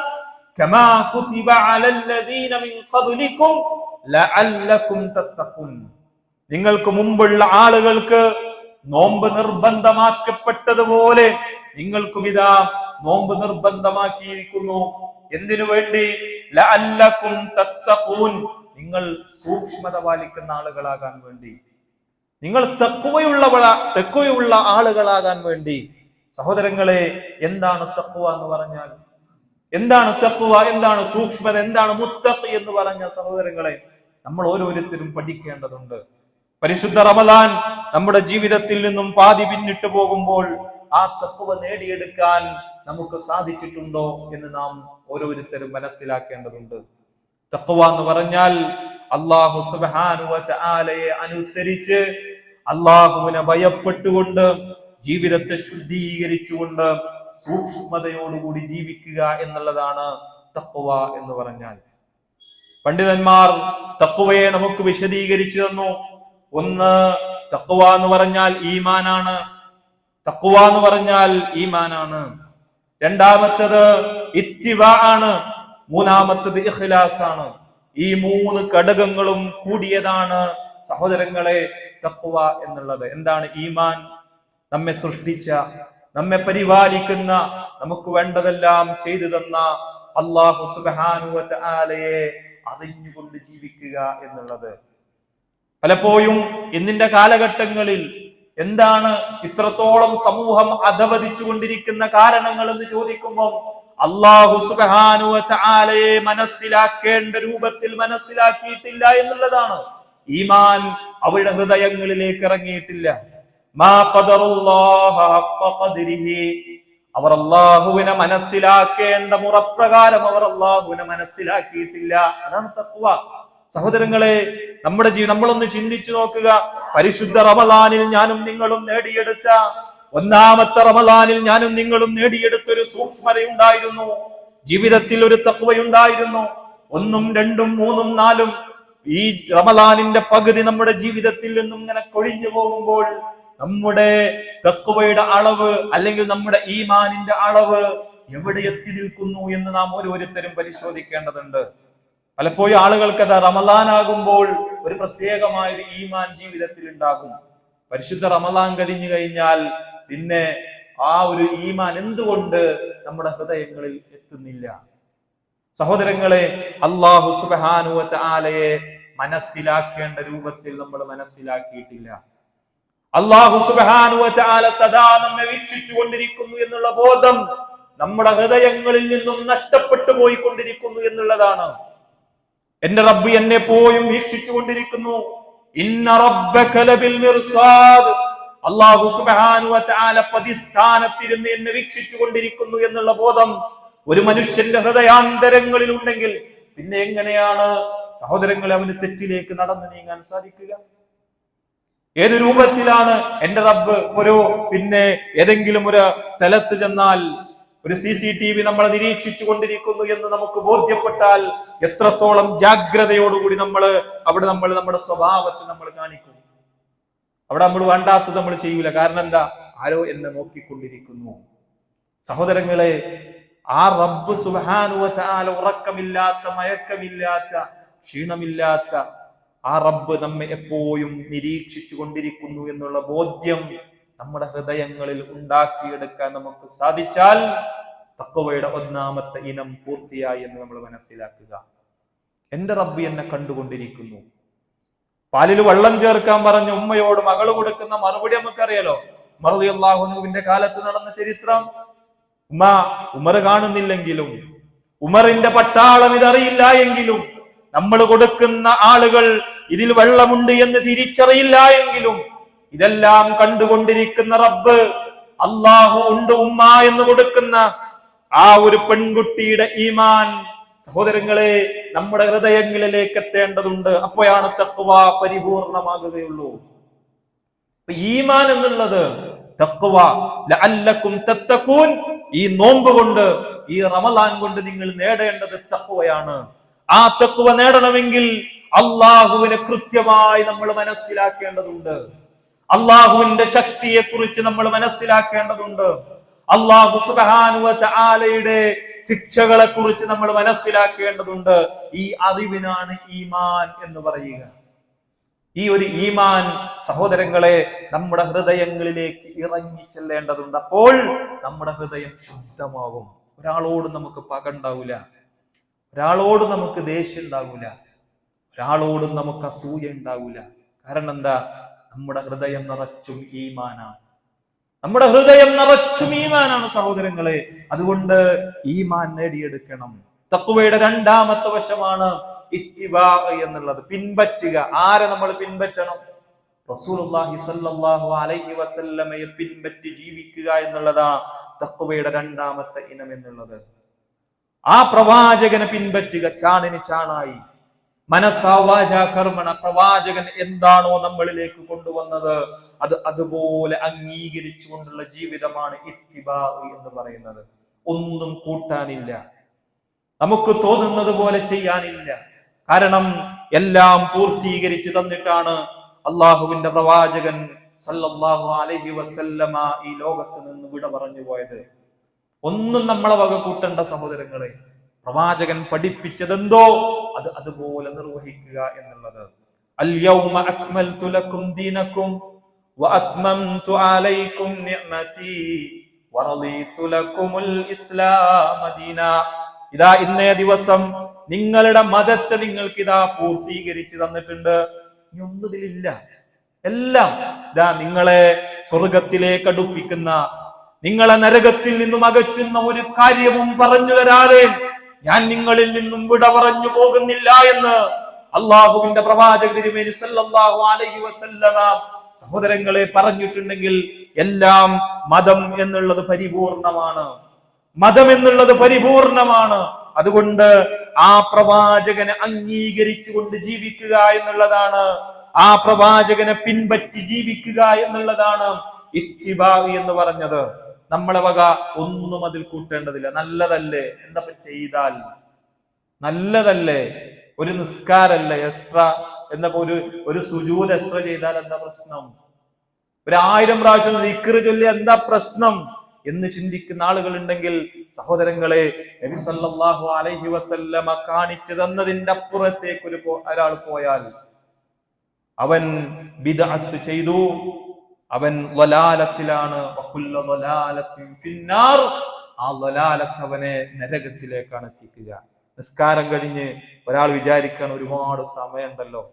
കമാ കുതിബ അലല്ലദീന മിൻ ഖബ്ലികും ലഅല്ലകും തത്തഖൂൻ. നിങ്ങൾക്ക് മുമ്പുള്ള ആളുകൾക്ക് നോമ്പ് നിർബന്ധമാക്കപ്പെട്ടതുപോലെ നിങ്ങൾക്കും ഇതാ നോമ്പ് നിർബന്ധമാക്കിയിരിക്കുന്നു. എന്തിനു വേണ്ടി? ലഅല്ലകും തത്തഖൂൻ, നിങ്ങൾ സൂക്ഷ്മത പാലിക്കുന്ന ആളുകളാകാൻ വേണ്ടി, നിങ്ങൾ തഖ്വയുള്ള ആളുകളാകാൻ വേണ്ടി. സഹോദരങ്ങളെ, എന്താണ് തഖ്വ എന്ന് പറഞ്ഞാൽ? എന്താണ് തഖ്വ? എന്താണ് സൂക്ഷ്മത? എന്താണ് മുത്തഖി എന്ന് പറഞ്ഞ സഹോദരങ്ങളെ നമ്മൾ ഓരോരുത്തരും പഠിക്കേണ്ടതുണ്ട്. പരിശുദ്ധ റമദാൻ നമ്മുടെ ജീവിതത്തിൽ നിന്നും പാതി പിന്നിട്ട് പോകുമ്പോൾ ആ തഖ്വ നേടിയെടുക്കാൻ നമുക്ക് സാധിച്ചിട്ടുണ്ടോ എന്ന് നാം ഓരോരുത്തരും മനസ്സിലാക്കേണ്ടതുണ്ട്. തഖ്വ എന്ന് പറഞ്ഞാൽ അല്ലാഹു സുബ്ഹാനഹു വ തആലയെ അനുസരിച്ച് അല്ലാഹുവിനെ ഭയപ്പെട്ടുകൊണ്ട് ജീവിതത്തെ ശുദ്ധീകരിച്ചുകൊണ്ട് സൂക്ഷ്മതയോടുകൂടി ജീവിക്കുക എന്നുള്ളതാണ് തഖ്വ എന്ന് പറഞ്ഞാൽ. പണ്ഡിതന്മാർ തഖ്വയെ നമുക്ക് വിശദീകരിച്ചു തന്നു. ഒന്ന്, തഖ്വ എന്ന് പറഞ്ഞാൽ ഈമാനാണ്. തഖ്വ എന്ന് പറഞ്ഞാൽ ഈമാനാണ്. രണ്ടാമത്തത് ഇത്തിബാ ആണ്. മൂന്നാമത്തത് ഇഖ്ലാസ് ആണ്. ഈ മൂന്ന് ഘടകങ്ങളും കൂടിയതാണ് സഹോദരങ്ങളെ തഖ്വ എന്നുള്ളത്. എന്താണ് ഈമാൻ? നമ്മെ സൃഷ്ടിച്ച, നമ്മെ പരിപാലിക്കുന്ന, നമുക്ക് വേണ്ടതെല്ലാം ചെയ്തു തന്ന അല്ലാഹു സുബ്ഹാനഹു വ തആലയെ അറിഞ്ഞുകൊണ്ട് ജീവിക്കുക എന്നുള്ളത്. പലപ്പോഴും ഇന്നിന്റെ കാലഘട്ടങ്ങളിൽ എന്താണ് ഇത്രത്തോളം സമൂഹം അധപതിച്ചു കൊണ്ടിരിക്കുന്ന കാരണങ്ങൾ എന്ന് ചോദിക്കുമ്പോൾ അല്ലാഹു സുബ്ഹാനഹു വ തആലയെ മനസ്സിലാക്കേണ്ട രൂപത്തിൽ മനസ്സിലാക്കിയിട്ടില്ല എന്നുള്ളതാണ്. ഈമാൻ അവരുടെ ഹൃദയങ്ങളിലേക്ക് ഇറങ്ങിയിട്ടില്ല. മാ ഖദറുല്ലാഹ ഹഖ്ഖ ഖദ്രിഹി, അവർ അല്ലാഹുവിനെ മനസ്സിലാക്കേണ്ട മുറപ്രകാരം അവർ അല്ലാഹുവിനെ മനസ്സിലാക്കിയിട്ടില്ല. അതാണ് തഖ്വ. സഹോദരങ്ങളെ, നമ്മുടെ നമ്മളൊന്ന് ചിന്തിച്ചു നോക്കുക. പരിശുദ്ധ റമദാനിൽ ഞാനും നിങ്ങളും നേടിയെടുത്ത, ഒന്നാമത്തെ റമദാനിൽ ഞാനും നിങ്ങളും നേടിയെടുത്ത ഒരു സൂക്ഷ്മതയുണ്ടായിരുന്നു. ജീവിതത്തിൽ ഒരു തഖ്വയുണ്ടായിരുന്നു. 1, 2, 3, 4 ഈ റമദാനിന്റെ പകുതി നമ്മുടെ ജീവിതത്തിൽ നിന്നും ഇങ്ങനെ കൊഴിഞ്ഞു പോകുമ്പോൾ നമ്മുടെ തഖ്വയുടെ അളവ് അല്ലെങ്കിൽ നമ്മുടെ ഈമാനിന്റെ അളവ് എവിടെ എത്തി നിൽക്കുന്നു എന്ന് നാം ഓരോരുത്തരും പരിശോധിക്കേണ്ടതുണ്ട്. പലപ്പോഴും ആളുകൾക്ക് അത് റമദാൻ ആകുമ്പോൾ ഒരു പ്രത്യേകമായ ഒരു ഈമാൻ ജീവിതത്തിൽ ഉണ്ടാകും. പരിശുദ്ധ റമദാൻ കഴിഞ്ഞു കഴിഞ്ഞാൽ പിന്നെ ആ ഒരു ഈമാൻ എന്തുകൊണ്ട് നമ്മുടെ ഹൃദയങ്ങളിൽ എത്തുന്നില്ല? സഹോദരങ്ങളെ, അല്ലാഹു സുബ്ഹാനഹു വ തആലയെ മനസ്സിലാക്കേണ്ട രൂപത്തിൽ നമ്മൾ മനസ്സിലാക്കിയിട്ടില്ല. അല്ലാഹു സുബ്ഹാനഹു വ തആല സദാ നമ്മെ വീക്ഷിച്ചു കൊണ്ടിരിക്കുന്നു എന്നുള്ള ബോധം നമ്മുടെ ഹൃദയങ്ങളിൽ നിന്നും നഷ്ടപ്പെട്ടു പോയിക്കൊണ്ടിരിക്കുന്നു എന്നുള്ളതാണ്. എന്റെ റബ്ബ് എന്നെ പോയും വീക്ഷിച്ചു കൊണ്ടിരിക്കുന്നു. ഇന്ന റബ്ബക ലബിൽ മിർസാദ്, അല്ലാഹു സുബ്ഹാനഹു വ തആല പതിസ്ഥാനത്തിരുന്ന് എന്നെ വീക്ഷിച്ചു കൊണ്ടിരിക്കുന്നു എന്നുള്ള ബോധം ഒരു മനുഷ്യന്റെ ഹൃദയാന്തരങ്ങളിൽ ഉണ്ടെങ്കിൽ പിന്നെ എങ്ങനെയാണ് സഹോദരങ്ങളെ അവന് തെറ്റിലേക്ക് നടന്നു നീങ്ങാൻ സാധിക്കുക? ഏത് രൂപത്തിലാണ് എന്റെ റബ്ബ് ഏതെങ്കിലും ഒരു സ്ഥലത്ത് ചെന്നാൽ ഒരു CCTV നമ്മളെ നിരീക്ഷിച്ചു കൊണ്ടിരിക്കുന്നു എന്ന് നമുക്ക് ബോധ്യപ്പെട്ടാൽ എത്രത്തോളം ജാഗ്രതയോടുകൂടി അവിടെ നമ്മുടെ സ്വഭാവത്തെ നമ്മൾ കാണിക്കും. അവിടെ നമ്മൾ വേണ്ടാത്തത് നമ്മൾ ചെയ്യൂല. കാരണം എന്താ? ആരോ എന്നെ നോക്കിക്കൊണ്ടിരിക്കുന്നു. സഹോദരങ്ങളെ, ആ റബ്ബ് സുബ്ഹാനഹു വ തആല ഉറക്കമില്ലാത്ത, മയക്കമില്ലാത്ത, ക്ഷീണമില്ലാത്ത ആ റബ്ബ് നമ്മെ എപ്പോഴും നിരീക്ഷിച്ചു കൊണ്ടിരിക്കുന്നു എന്നുള്ള ബോധ്യം നമ്മുടെ ഹൃദയങ്ങളിൽ ഉണ്ടാക്കിയെടുക്കാൻ നമുക്ക് സാധിച്ചാൽ തഖ്വയുടെ ഒന്നാമത്തെ ഇനം പൂർത്തിയായി എന്ന് നമ്മൾ മനസ്സിലാക്കുക. എന്റെ റബ്ബ് എന്നെ കണ്ടുകൊണ്ടിരിക്കുന്നു. പാലിൽ വെള്ളം ചേർക്കാൻ പറഞ്ഞ ഉമ്മയോട് മകള് കൊടുക്കുന്ന മറുപടി നമുക്കറിയാലോ. ഉമർ റളിയല്ലാഹു അൻഹുവിന്റെ കാലത്ത് നടന്ന ചരിത്രം. ഉമർ കാണുന്നില്ലെങ്കിലും, ഉമറിന്റെ പട്ടാളം ഇതറിയില്ല എങ്കിലും, നമ്മൾ കൊടുക്കുന്ന ആളുകൾ ഇതിൽ വെള്ളമുണ്ട് എന്ന് തിരിച്ചറിയില്ല എങ്കിലും, ഇതെല്ലാം കണ്ടുകൊണ്ടിരിക്കുന്ന റബ്ബ് അല്ലാഹു ഉണ്ട് ഉമ്മ എന്ന് കൊടുക്കുന്ന ആ ഒരു പെൺകുട്ടിയുടെ ഈമാൻ സഹോദരങ്ങളെ നമ്മുടെ ഹൃദയങ്ങളിലേക്ക് എത്തേണ്ടതുണ്ട്. അപ്പോഴാണ് തഖ്വ പരിപൂർണമാകുകയുള്ളൂ. ഈമാൻ എന്നുള്ളത് തഖ്വ ലഅല്ലക്കും തത്തഖൂൻ, ഈ നോമ്പ് കൊണ്ട്, ഈ റമദാൻ കൊണ്ട് നിങ്ങൾ നേടേണ്ടത് തഖ്വയാണ്. ആ തഖ്വ നേടണമെങ്കിൽ അല്ലാഹുവിനെ കൃത്യമായി നമ്മൾ മനസ്സിലാക്കേണ്ടതുണ്ട്. അല്ലാഹുവിന്റെ ശക്തിയെ കുറിച്ച് നമ്മൾ മനസ്സിലാക്കേണ്ടതുണ്ട്. അല്ലാഹു സുബ്ഹാനഹു വ തആലയുടെ ശിക്ഷകളെ കുറിച്ച് നമ്മൾ മനസ്സിലാക്കേണ്ടതുണ്ട്. ഈ അറിവിനാണ് ഈമാൻ എന്ന് പറയുക. ഈ ഒരു ഈമാൻ സഹോദരങ്ങളെ നമ്മുടെ ഹൃദയങ്ങളിലേക്ക് ഇറങ്ങി ചെല്ലേണ്ടതുണ്ട്. അപ്പോൾ നമ്മുടെ ഹൃദയം ശുദ്ധമാകും. ഒരാളോട് നമുക്ക് പക ഉണ്ടാവില്ല, ഒരാളോട് നമുക്ക് ദേഷ്യം ഉണ്ടാവില്ല, ഒരാളോടും നമുക്ക് അസൂയ ഉണ്ടാവില്ല. കാരണം എന്താ? നമ്മുടെ ഹൃദയം നിറച്ചും ഈമാനാണ്. നമ്മുടെ ഹൃദയം നിറച്ചും ഈമാനാണ് സഹോദരങ്ങളെ. അതുകൊണ്ട് ഈമാൻ നേടിയെടുക്കണം. തഖ്വയുടെ രണ്ടാമത്തെ വശമാണ് ഇത്തിബാ എന്നുള്ളത്, പിൻപറ്റുക. ആരെ നമ്മൾ പിൻപറ്റണം? റസൂലുള്ളാഹി സ്വല്ലല്ലാഹു അലൈഹി വസല്ലമയെ പിൻപറ്റി ജീവിക്കുക എന്നുള്ളതാ തഖ്വയുടെ രണ്ടാമത്തെ ഇനം എന്നുള്ളത്. ആ പ്രവാചകനെ പിൻപറ്റുക, ചാണിന് ചാണായി മനസ്സാ വാചാ കർമ്മണ, പ്രവാചകൻ എന്താണോ നമ്മളിലേക്ക് കൊണ്ടുവന്നത് അത് അതുപോലെ അംഗീകരിച്ചുകൊണ്ടുള്ള ജീവിതമാണ് ഇത്തിബാ എന്ന് പറയുന്നത്. ഒന്നും കൂട്ടാനില്ല, നമുക്ക് തോന്നുന്നത് പോലെ ചെയ്യാനില്ല. കാരണം എല്ലാം പൂർത്തീകരിച്ചു തന്നിട്ടാണ് അള്ളാഹുവിന്റെ പ്രവാചകൻ സല്ലല്ലാഹു അലൈഹി വസല്ലമ ഈ ലോകത്ത് നിന്ന് വിട പറഞ്ഞു പോയത്. ഒന്നും നമ്മളെ വക കൂട്ടേണ്ട സഹോദരങ്ങളെ. പ്രവാചകൻ പഠിപ്പിച്ചതെന്തോ അത് അതുപോലെ നിർവഹിക്കുക എന്നുള്ളത്. അൽ യൗമ അക്മൽതു ലക്കും ദീനക്കും വഅത്മംതു അലൈക്കും നിഅമതി വറദീതു ലക്കുമുൽ ഇസ്ലാമ ദീനാ. ഇതാ ഇന്നേ ദിവസം നിങ്ങളുടെ മതത്തെ നിങ്ങൾക്ക് ഇതാ പൂർത്തീകരിച്ചു തന്നിട്ടുണ്ട്. ഇനി ഒന്നുതിലില്ല. എല്ലാം ഇതാ നിങ്ങളെ സ്വർഗത്തിലേക്ക് അടുപ്പിക്കുന്ന, നിങ്ങളെ നരകത്തിൽ നിന്നും അകറ്റുന്ന ഒരു കാര്യവും പറഞ്ഞു തരാതെ ഞാൻ നിങ്ങളിൽ നിന്നും വിട പറഞ്ഞു പോകുന്നില്ല എന്ന് അള്ളാഹുവിന്റെ പ്രവാചക തിരുമേനി സല്ലല്ലാഹു അലൈഹി വസല്ലമ സഹോദരങ്ങളെ പറഞ്ഞിട്ടുണ്ടെങ്കിൽ എല്ലാം മതം എന്നുള്ളത് പരിപൂർണമാണ്. മതം എന്നുള്ളത് പരിപൂർണമാണ്. അതുകൊണ്ട് ആ പ്രവാചകനെ അംഗീകരിച്ചുകൊണ്ട് ജീവിക്കുക എന്നുള്ളതാണ്, ആ പ്രവാചകനെ പിൻപറ്റി ജീവിക്കുക എന്നുള്ളതാണ് ഇത്തിബാ എന്ന് പറഞ്ഞത്. നമ്മളെ വക ഒന്നും അതിൽ കൂട്ടേണ്ടതില്ല. നല്ലതല്ലേ, എന്താ ചെയ്താൽ നല്ലതല്ലേ, ഒരു നിസ്കാരല്ലേ എക്സ്ട്രാ, എന്നപ്പോ ഒരു സുജൂദ് എക്സ്ട്രാ ചെയ്താൽ എന്താ പ്രശ്നം? 1000 പ്രാവശ്യം ദിക്ർ ചൊല്ലി എന്താ പ്രശ്നം എന്ന് ചിന്തിക്കുന്ന ആളുകൾ ഉണ്ടെങ്കിൽ സഹോദരങ്ങളെ, നബി സല്ലല്ലാഹു അലൈഹി വസല്ലമ കാണിച്ചു തന്നതിന്റെ അപ്പുറത്തേക്ക് ഒരാൾ പോയാൽ അവൻ ബിദ്അത്ത് ചെയ്തു, അവൻ വലാലത്തിലാണ്. ആ വലാലത്ത് അവനെ നരകത്തിലേക്കാണ് എത്തിക്കുക. നിസ്കാരം കഴിഞ്ഞ് ഒരാൾ വിചാരിക്കാൻ ഒരുപാട് സമയമുണ്ടല്ലോ,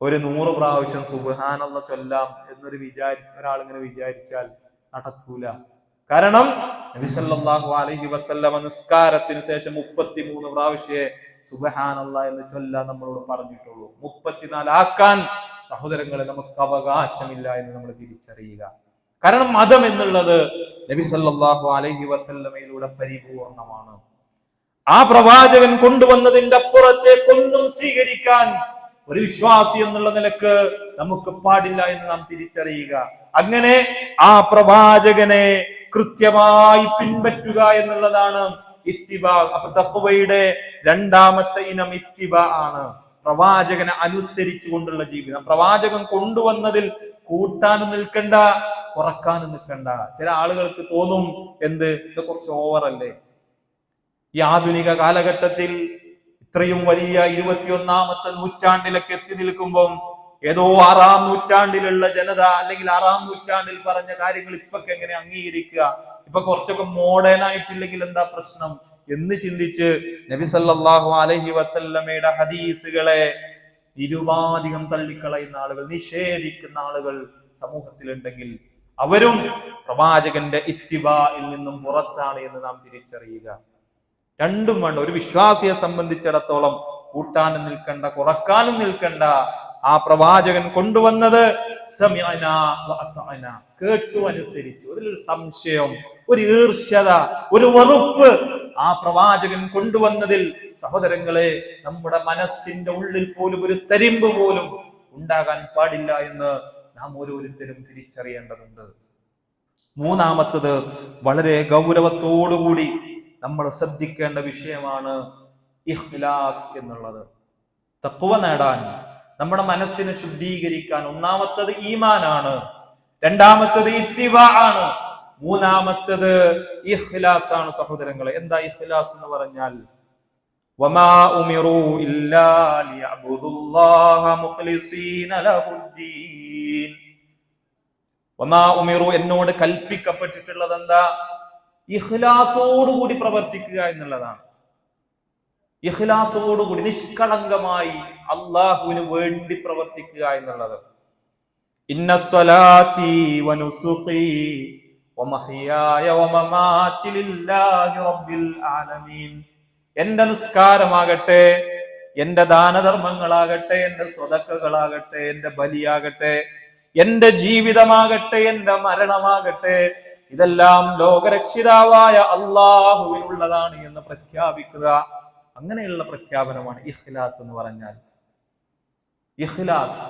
ഒരു 100 പ്രാവശ്യം സുബ്ഹാനല്ലാഹ് ചൊല്ലാം എന്നൊരു ഒരാൾ ഇങ്ങനെ വിചാരിച്ചാൽ നടക്കൂല. കാരണം നബി സല്ലല്ലാഹു അലൈഹി വസല്ലമ നിസ്കാരത്തിന് ശേഷം 33 പ്രാവശ്യമേ സുബ്ഹാനല്ലാഹ് എന്ന് ചൊല്ലാൻ നമ്മളോട് പറഞ്ഞിട്ടുള്ളൂ. 34 ആക്കാൻ സഹോദരങ്ങളെ നമുക്ക് അവകാശമില്ല എന്ന് നമ്മൾ തിരിച്ചറിയുക. കാരണം മതം എന്നുള്ളത് നബി സല്ലല്ലാഹു അലൈഹി വസല്ലമയിലൂടെ പരിപൂർണമാണ്. ആ പ്രവാചകൻ കൊണ്ടുവന്നതിന്റെ അപ്പുറത്തേക്കൊന്നും സ്വീകരിക്കാൻ ഒരു വിശ്വാസി എന്നുള്ള നിലക്ക് നമുക്ക് പാടില്ല എന്ന് നാം തിരിച്ചറിയുക. അങ്ങനെ ആ പ്രവാചകനെ കൃത്യമായി പിൻപറ്റുക എന്നുള്ളതാണ് ഇത്തിബാ. അപ്പൊ തഖ്വയുടെ രണ്ടാമത്തെ ഇനം ഇത്തിബാ ആണ്, പ്രവാചകനെ അനുസരിച്ചുകൊണ്ടുള്ള ജീവിതം. പ്രവാചകൻ കൊണ്ടുവന്നതിൽ കൂട്ടാനും നിൽക്കണ്ട, കുറക്കാനും നിൽക്കണ്ട. ചില ആളുകൾക്ക് തോന്നും, എന്ത് ഇത് കുറച്ച് ഓവറല്ലേ. ഈ ആധുനിക കാലഘട്ടത്തിൽ ഇത്രയും വലിയ 21ാമത്തെ നൂറ്റാണ്ടിലൊക്കെ എത്തി നിൽക്കുമ്പോൾ ഏതോ 6ാം നൂറ്റാണ്ടിലുള്ള ജനത അല്ലെങ്കിൽ 6ാം നൂറ്റാണ്ടിൽ പറഞ്ഞ കാര്യങ്ങൾ ഇപ്പൊക്കെ എങ്ങനെ അംഗീകരിക്കുക, ഇപ്പൊ കുറച്ചൊക്കെ മോഡേൺ ആയിട്ടില്ലെങ്കിൽ എന്താ പ്രശ്നം എന്ന് ചിന്തിച്ച് നബി സല്ലല്ലാഹു അലൈഹി വസല്ലമയുടെ ഹദീസുകളെ നിരുപാധികം തള്ളിക്കളയുന്ന ആളുകൾ, നിഷേധിക്കുന്ന ആളുകൾ സമൂഹത്തിലുണ്ടെങ്കിൽ അവരും പ്രവാചകന്റെ ഇത്തിബായിൽ നിന്നും പുറത്താണ് എന്ന് നാം തിരിച്ചറിയുക. രണ്ടും വേണ്ട. ഒരു വിശ്വാസിയെ സംബന്ധിച്ചിടത്തോളം കൂട്ടാനും നിൽക്കണ്ട, കുറക്കാനും നിൽക്കണ്ട. ആ പ്രവാചകൻ കൊണ്ടുവന്നത് സമിഅനാ വഅതഅനാ, കേട്ടു അനുസരിച്ചു. അതിലൊരു സംശയം, ഒരു ഈർഷ്യത, ഒരു വെറുപ്പ് ആ പ്രവാചകൻ കൊണ്ടുവന്നതിൽ സഹോദരങ്ങളെ നമ്മുടെ മനസ്സിന്റെ ഉള്ളിൽ പോലും ഒരു തരിമ്പ് പോലും ഉണ്ടാകാൻ പാടില്ല എന്ന് നാം ഓരോരുത്തരും തിരിച്ചറിയേണ്ടതുണ്ട്. മൂന്നാമത്തത് വളരെ ഗൗരവത്തോടുകൂടി നമ്മൾ ശ്രദ്ധിക്കേണ്ട വിഷയമാണ് ഇഖ്ലാസ് എന്നുള്ളത്. തഖ്വ നേടാൻ, നമ്മുടെ മനസ്സിനെ ശുദ്ധീകരിക്കാൻ ഒന്നാമത്തത് ഈമാനാണ്, രണ്ടാമത്തത് ഇത്തിബാ ആണ്, മൂന്നാമത്തത് ഇഖ്ലാസ് ആണ്. സഹോദരങ്ങളെ, എന്താ ഇഖ്ലാസ് എന്ന് പറഞ്ഞാൽ? വമാ ഉമിറു ഇല്ലാ ലിയഅബ്ദുല്ലാഹ മുഖ്ലിസീന ലഹുദ്ദീൻ. വമാ ഉമിറു, എന്നോട് കൽപ്പിക്കപ്പെട്ടിട്ടുള്ളത് എന്താ? ഇഖ്ലാസോടുകൂടി പ്രവർത്തിക്കുക എന്നുള്ളതാണ്. ഇഖ്ലാസോടുകൂടി നിഷ്കളങ്കമായി അള്ളാഹുവിന് വേണ്ടി പ്രവർത്തിക്കുക എന്നുള്ളത്. ഇന്ന സ്വലാത്തി വനുസുഖി വമഹ്യായ വമമാതി ലില്ലാഹി റബ്ബിൽ ആലമീൻ. എന്റെ നിസ്കാരമാകട്ടെ, എന്റെ ദാനധർമ്മങ്ങളാകട്ടെ, എന്റെ സ്വതക്കകളാകട്ടെ, എന്റെ ബലിയാകട്ടെ, എന്റെ ജീവിതമാകട്ടെ, എന്റെ മരണമാകട്ടെ, ഇതെല്ലാം ലോകരക്ഷിതാവായ അള്ളാഹുവിനുള്ളതാണ് എന്ന് പ്രഖ്യാപിക്കുക. അങ്ങനെയുള്ള പ്രഖ്യാപനമാണ് ഇഖ്ലാസ് എന്ന് പറഞ്ഞാൽ. ഇഖ്ലാസ്,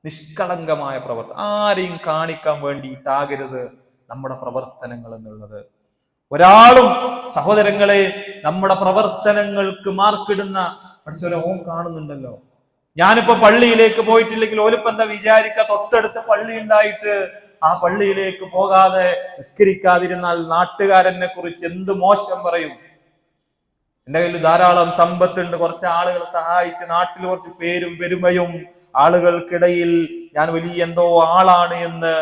നിഷ്കളങ്കമായ പ്രവർത്തനം, ആരെയും കാണിക്കാൻ വേണ്ടിയിട്ടാകരുത് നമ്മുടെ പ്രവർത്തനങ്ങൾ എന്നുള്ളത്. ഒരാളും സഹോദരങ്ങളെ നമ്മുടെ പ്രവർത്തനങ്ങൾക്ക് മാർക്കിടുന്ന ഓൻ കാണുന്നുണ്ടല്ലോ, ഞാനിപ്പോ പള്ളിയിലേക്ക് പോയിട്ടില്ലെങ്കിൽ ഓലിപ്പോ എന്താ വിചാരിക്ക, തൊട്ടടുത്ത് പള്ളി ഉണ്ടായിട്ട് ആ പള്ളിയിലേക്ക് പോകാതെ നിസ്കരിക്കാതിരുന്നാൽ നാട്ടുകാരെന്നെ കുറിച്ച് എന്ത് മോശം പറയും. എന്റെ കയ്യിൽ ധാരാളം സമ്പത്തുണ്ട്, കുറച്ച് ആളുകളെ സഹായിച്ച് നാട്ടിൽ കുറച്ച് പേരും പെരുമയും, ആളുകൾക്കിടയിൽ ഞാൻ വലിയ എന്തോ ആളാണ് എന്ന്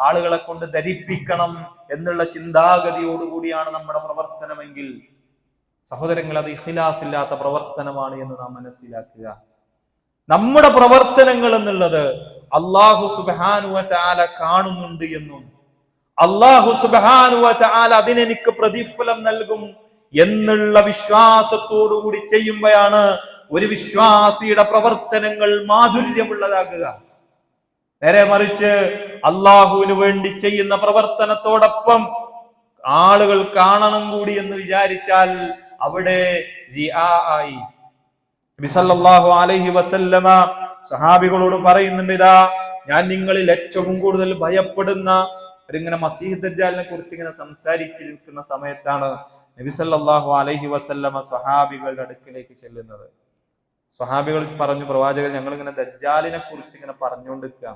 ആളുകളെ കൊണ്ട് ധരിപ്പിക്കണം എന്നുള്ള ചിന്താഗതിയോടുകൂടിയാണ് നമ്മുടെ പ്രവർത്തനമെങ്കിൽ സഹോദരങ്ങൾ, അത് ഇഖ്ലാസ് ഇല്ലാത്ത പ്രവർത്തനമാണ് എന്ന് നാം മനസ്സിലാക്കുക. നമ്മുടെ പ്രവർത്തനങ്ങൾ എന്നുള്ളത് അല്ലാഹു സുബ്ഹാനഹു വ തആല കാണുന്നുണ്ട് എന്നും അല്ലാഹു സുബ്ഹാനഹു വ തആല അതിനെനിക്ക് പ്രതിഫലം നൽകും എന്നുള്ള വിശ്വാസത്തോടു കൂടി ചെയ്യുമ്പോഴാണ് ഒരു വിശ്വാസിയുടെ പ്രവർത്തനങ്ങൾ മാധുര്യമുള്ളതാകുക. നേരെ മറിച്ച് അള്ളാഹുവിന് വേണ്ടി ചെയ്യുന്ന പ്രവർത്തനത്തോടൊപ്പം ആളുകൾ കാണണം കൂടി എന്ന് വിചാരിച്ചാൽ അവിടെ റിആ ആയി. നബി സല്ലല്ലാഹു അലൈഹി വസല്ലമ സഹാബികളോട് പറയുന്നുണ്ട്, ഇതാ ഞാൻ നിങ്ങളിൽ ഏറ്റവും കൂടുതൽ ഭയപ്പെടുന്ന ഇങ്ങനെ മസീഹ് ദജ്ജാലിനെ കുറിച്ച് ഇങ്ങനെ സംസാരിക്കുന്ന സമയത്താണ് നബി സല്ലല്ലാഹു അലൈഹി വസല്ലമ സഹാബികളുടെ അടുക്കിലേക്ക് ചെല്ലുന്നത്. സ്വഹാബികൾ പറഞ്ഞു, പ്രവാചകൻ, ഞങ്ങൾ ഇങ്ങനെ ദജ്ജാലിനെ കുറിച്ച് ഇങ്ങനെ പറഞ്ഞുകൊണ്ടിരിക്കുക,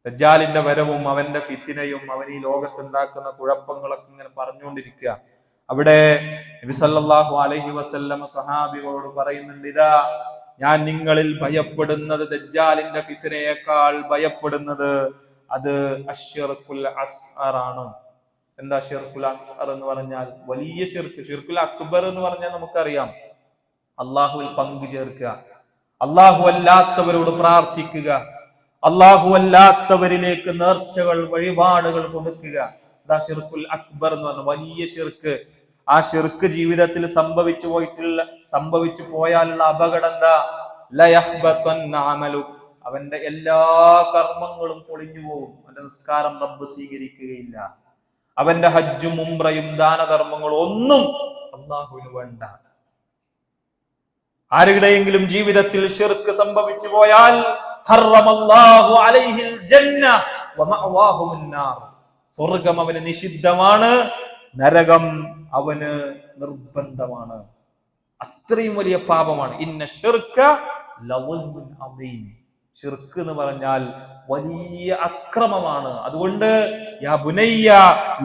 ദജ്ജാലിന്റെ വരവും അവന്റെ ഫിത്നയും അവൻ ഈ ലോകത്തുണ്ടാക്കുന്ന കുഴപ്പങ്ങളൊക്കെ ഇങ്ങനെ പറഞ്ഞുകൊണ്ടിരിക്കുക. അവിടെ നബി സല്ലല്ലാഹു അലൈഹി വസല്ലമ സ്വഹാബികളോട് പറയുന്നുണ്ട്, ഇതാ ഞാൻ നിങ്ങളിൽ ഭയപ്പെടുന്നത്, ദജ്ജാലിന്റെ ഫിത്നയേക്കാൾ ഭയപ്പെടുന്നത് അത് അശ്ശിർകുൽ അസ്ഗർ ആണ്. എന്താ ഷിർകുൽ അസ്ഗർ എന്ന് പറഞ്ഞാൽ? വലിയ ഷിർക്ക്. ഷിർകുൽ അക്ബർ എന്ന് പറഞ്ഞാൽ നമുക്കറിയാം, അള്ളാഹുവിൽ പങ്കു ചേർക്കുക, അള്ളാഹു അല്ലാത്തവരോട് പ്രാർത്ഥിക്കുക, അള്ളാഹു അല്ലാത്തവരിലേക്ക് നേർച്ചകൾ വഴിപാടുകൾ കൊടുക്കുക. അതാ ഷിർകുൽ അക്ബർ എന്ന് പറഞ്ഞ വലിയ ഷിർക്ക്. ആ ഷിർക്ക് ജീവിതത്തിൽ സംഭവിച്ചു പോയാലുള്ള അപകടം എന്താ? ലയഹ്ബതന്ന അമലു, അവന്റെ എല്ലാ കർമ്മങ്ങളും പൊളിഞ്ഞു പോകും. അവന്റെ നിസ്കാരം റബ്ബ് സ്വീകരിക്കുകയില്ല, അവന്റെ ഹജ്ജും ഉംറയും ദാനധർമ്മങ്ങളും ഒന്നും അള്ളാഹുവിന് വേണ്ട. ആരുടെയെങ്കിലും ജീവിതത്തിൽ ശിർക്ക് സംഭവിച്ചു പോയാൽ ഹറമല്ലാഹു അലൈഹിൽ ജന്ന വമഅവാഹുൻ നാർ, സ്വർഗ്ഗം അവന് നിഷിദ്ധമാണ്, നരകം അവന് നിർബന്ധമാണ്. അത്രയും വലിയ പാപമാണ്. ഇന്ന ശിർക ലളുൽമുൻ അദീം, ശിർക്ക് എന്ന് പറഞ്ഞാൽ വലിയ അക്രമമാണ്. അതുകൊണ്ട് യാ ബുനയ്യ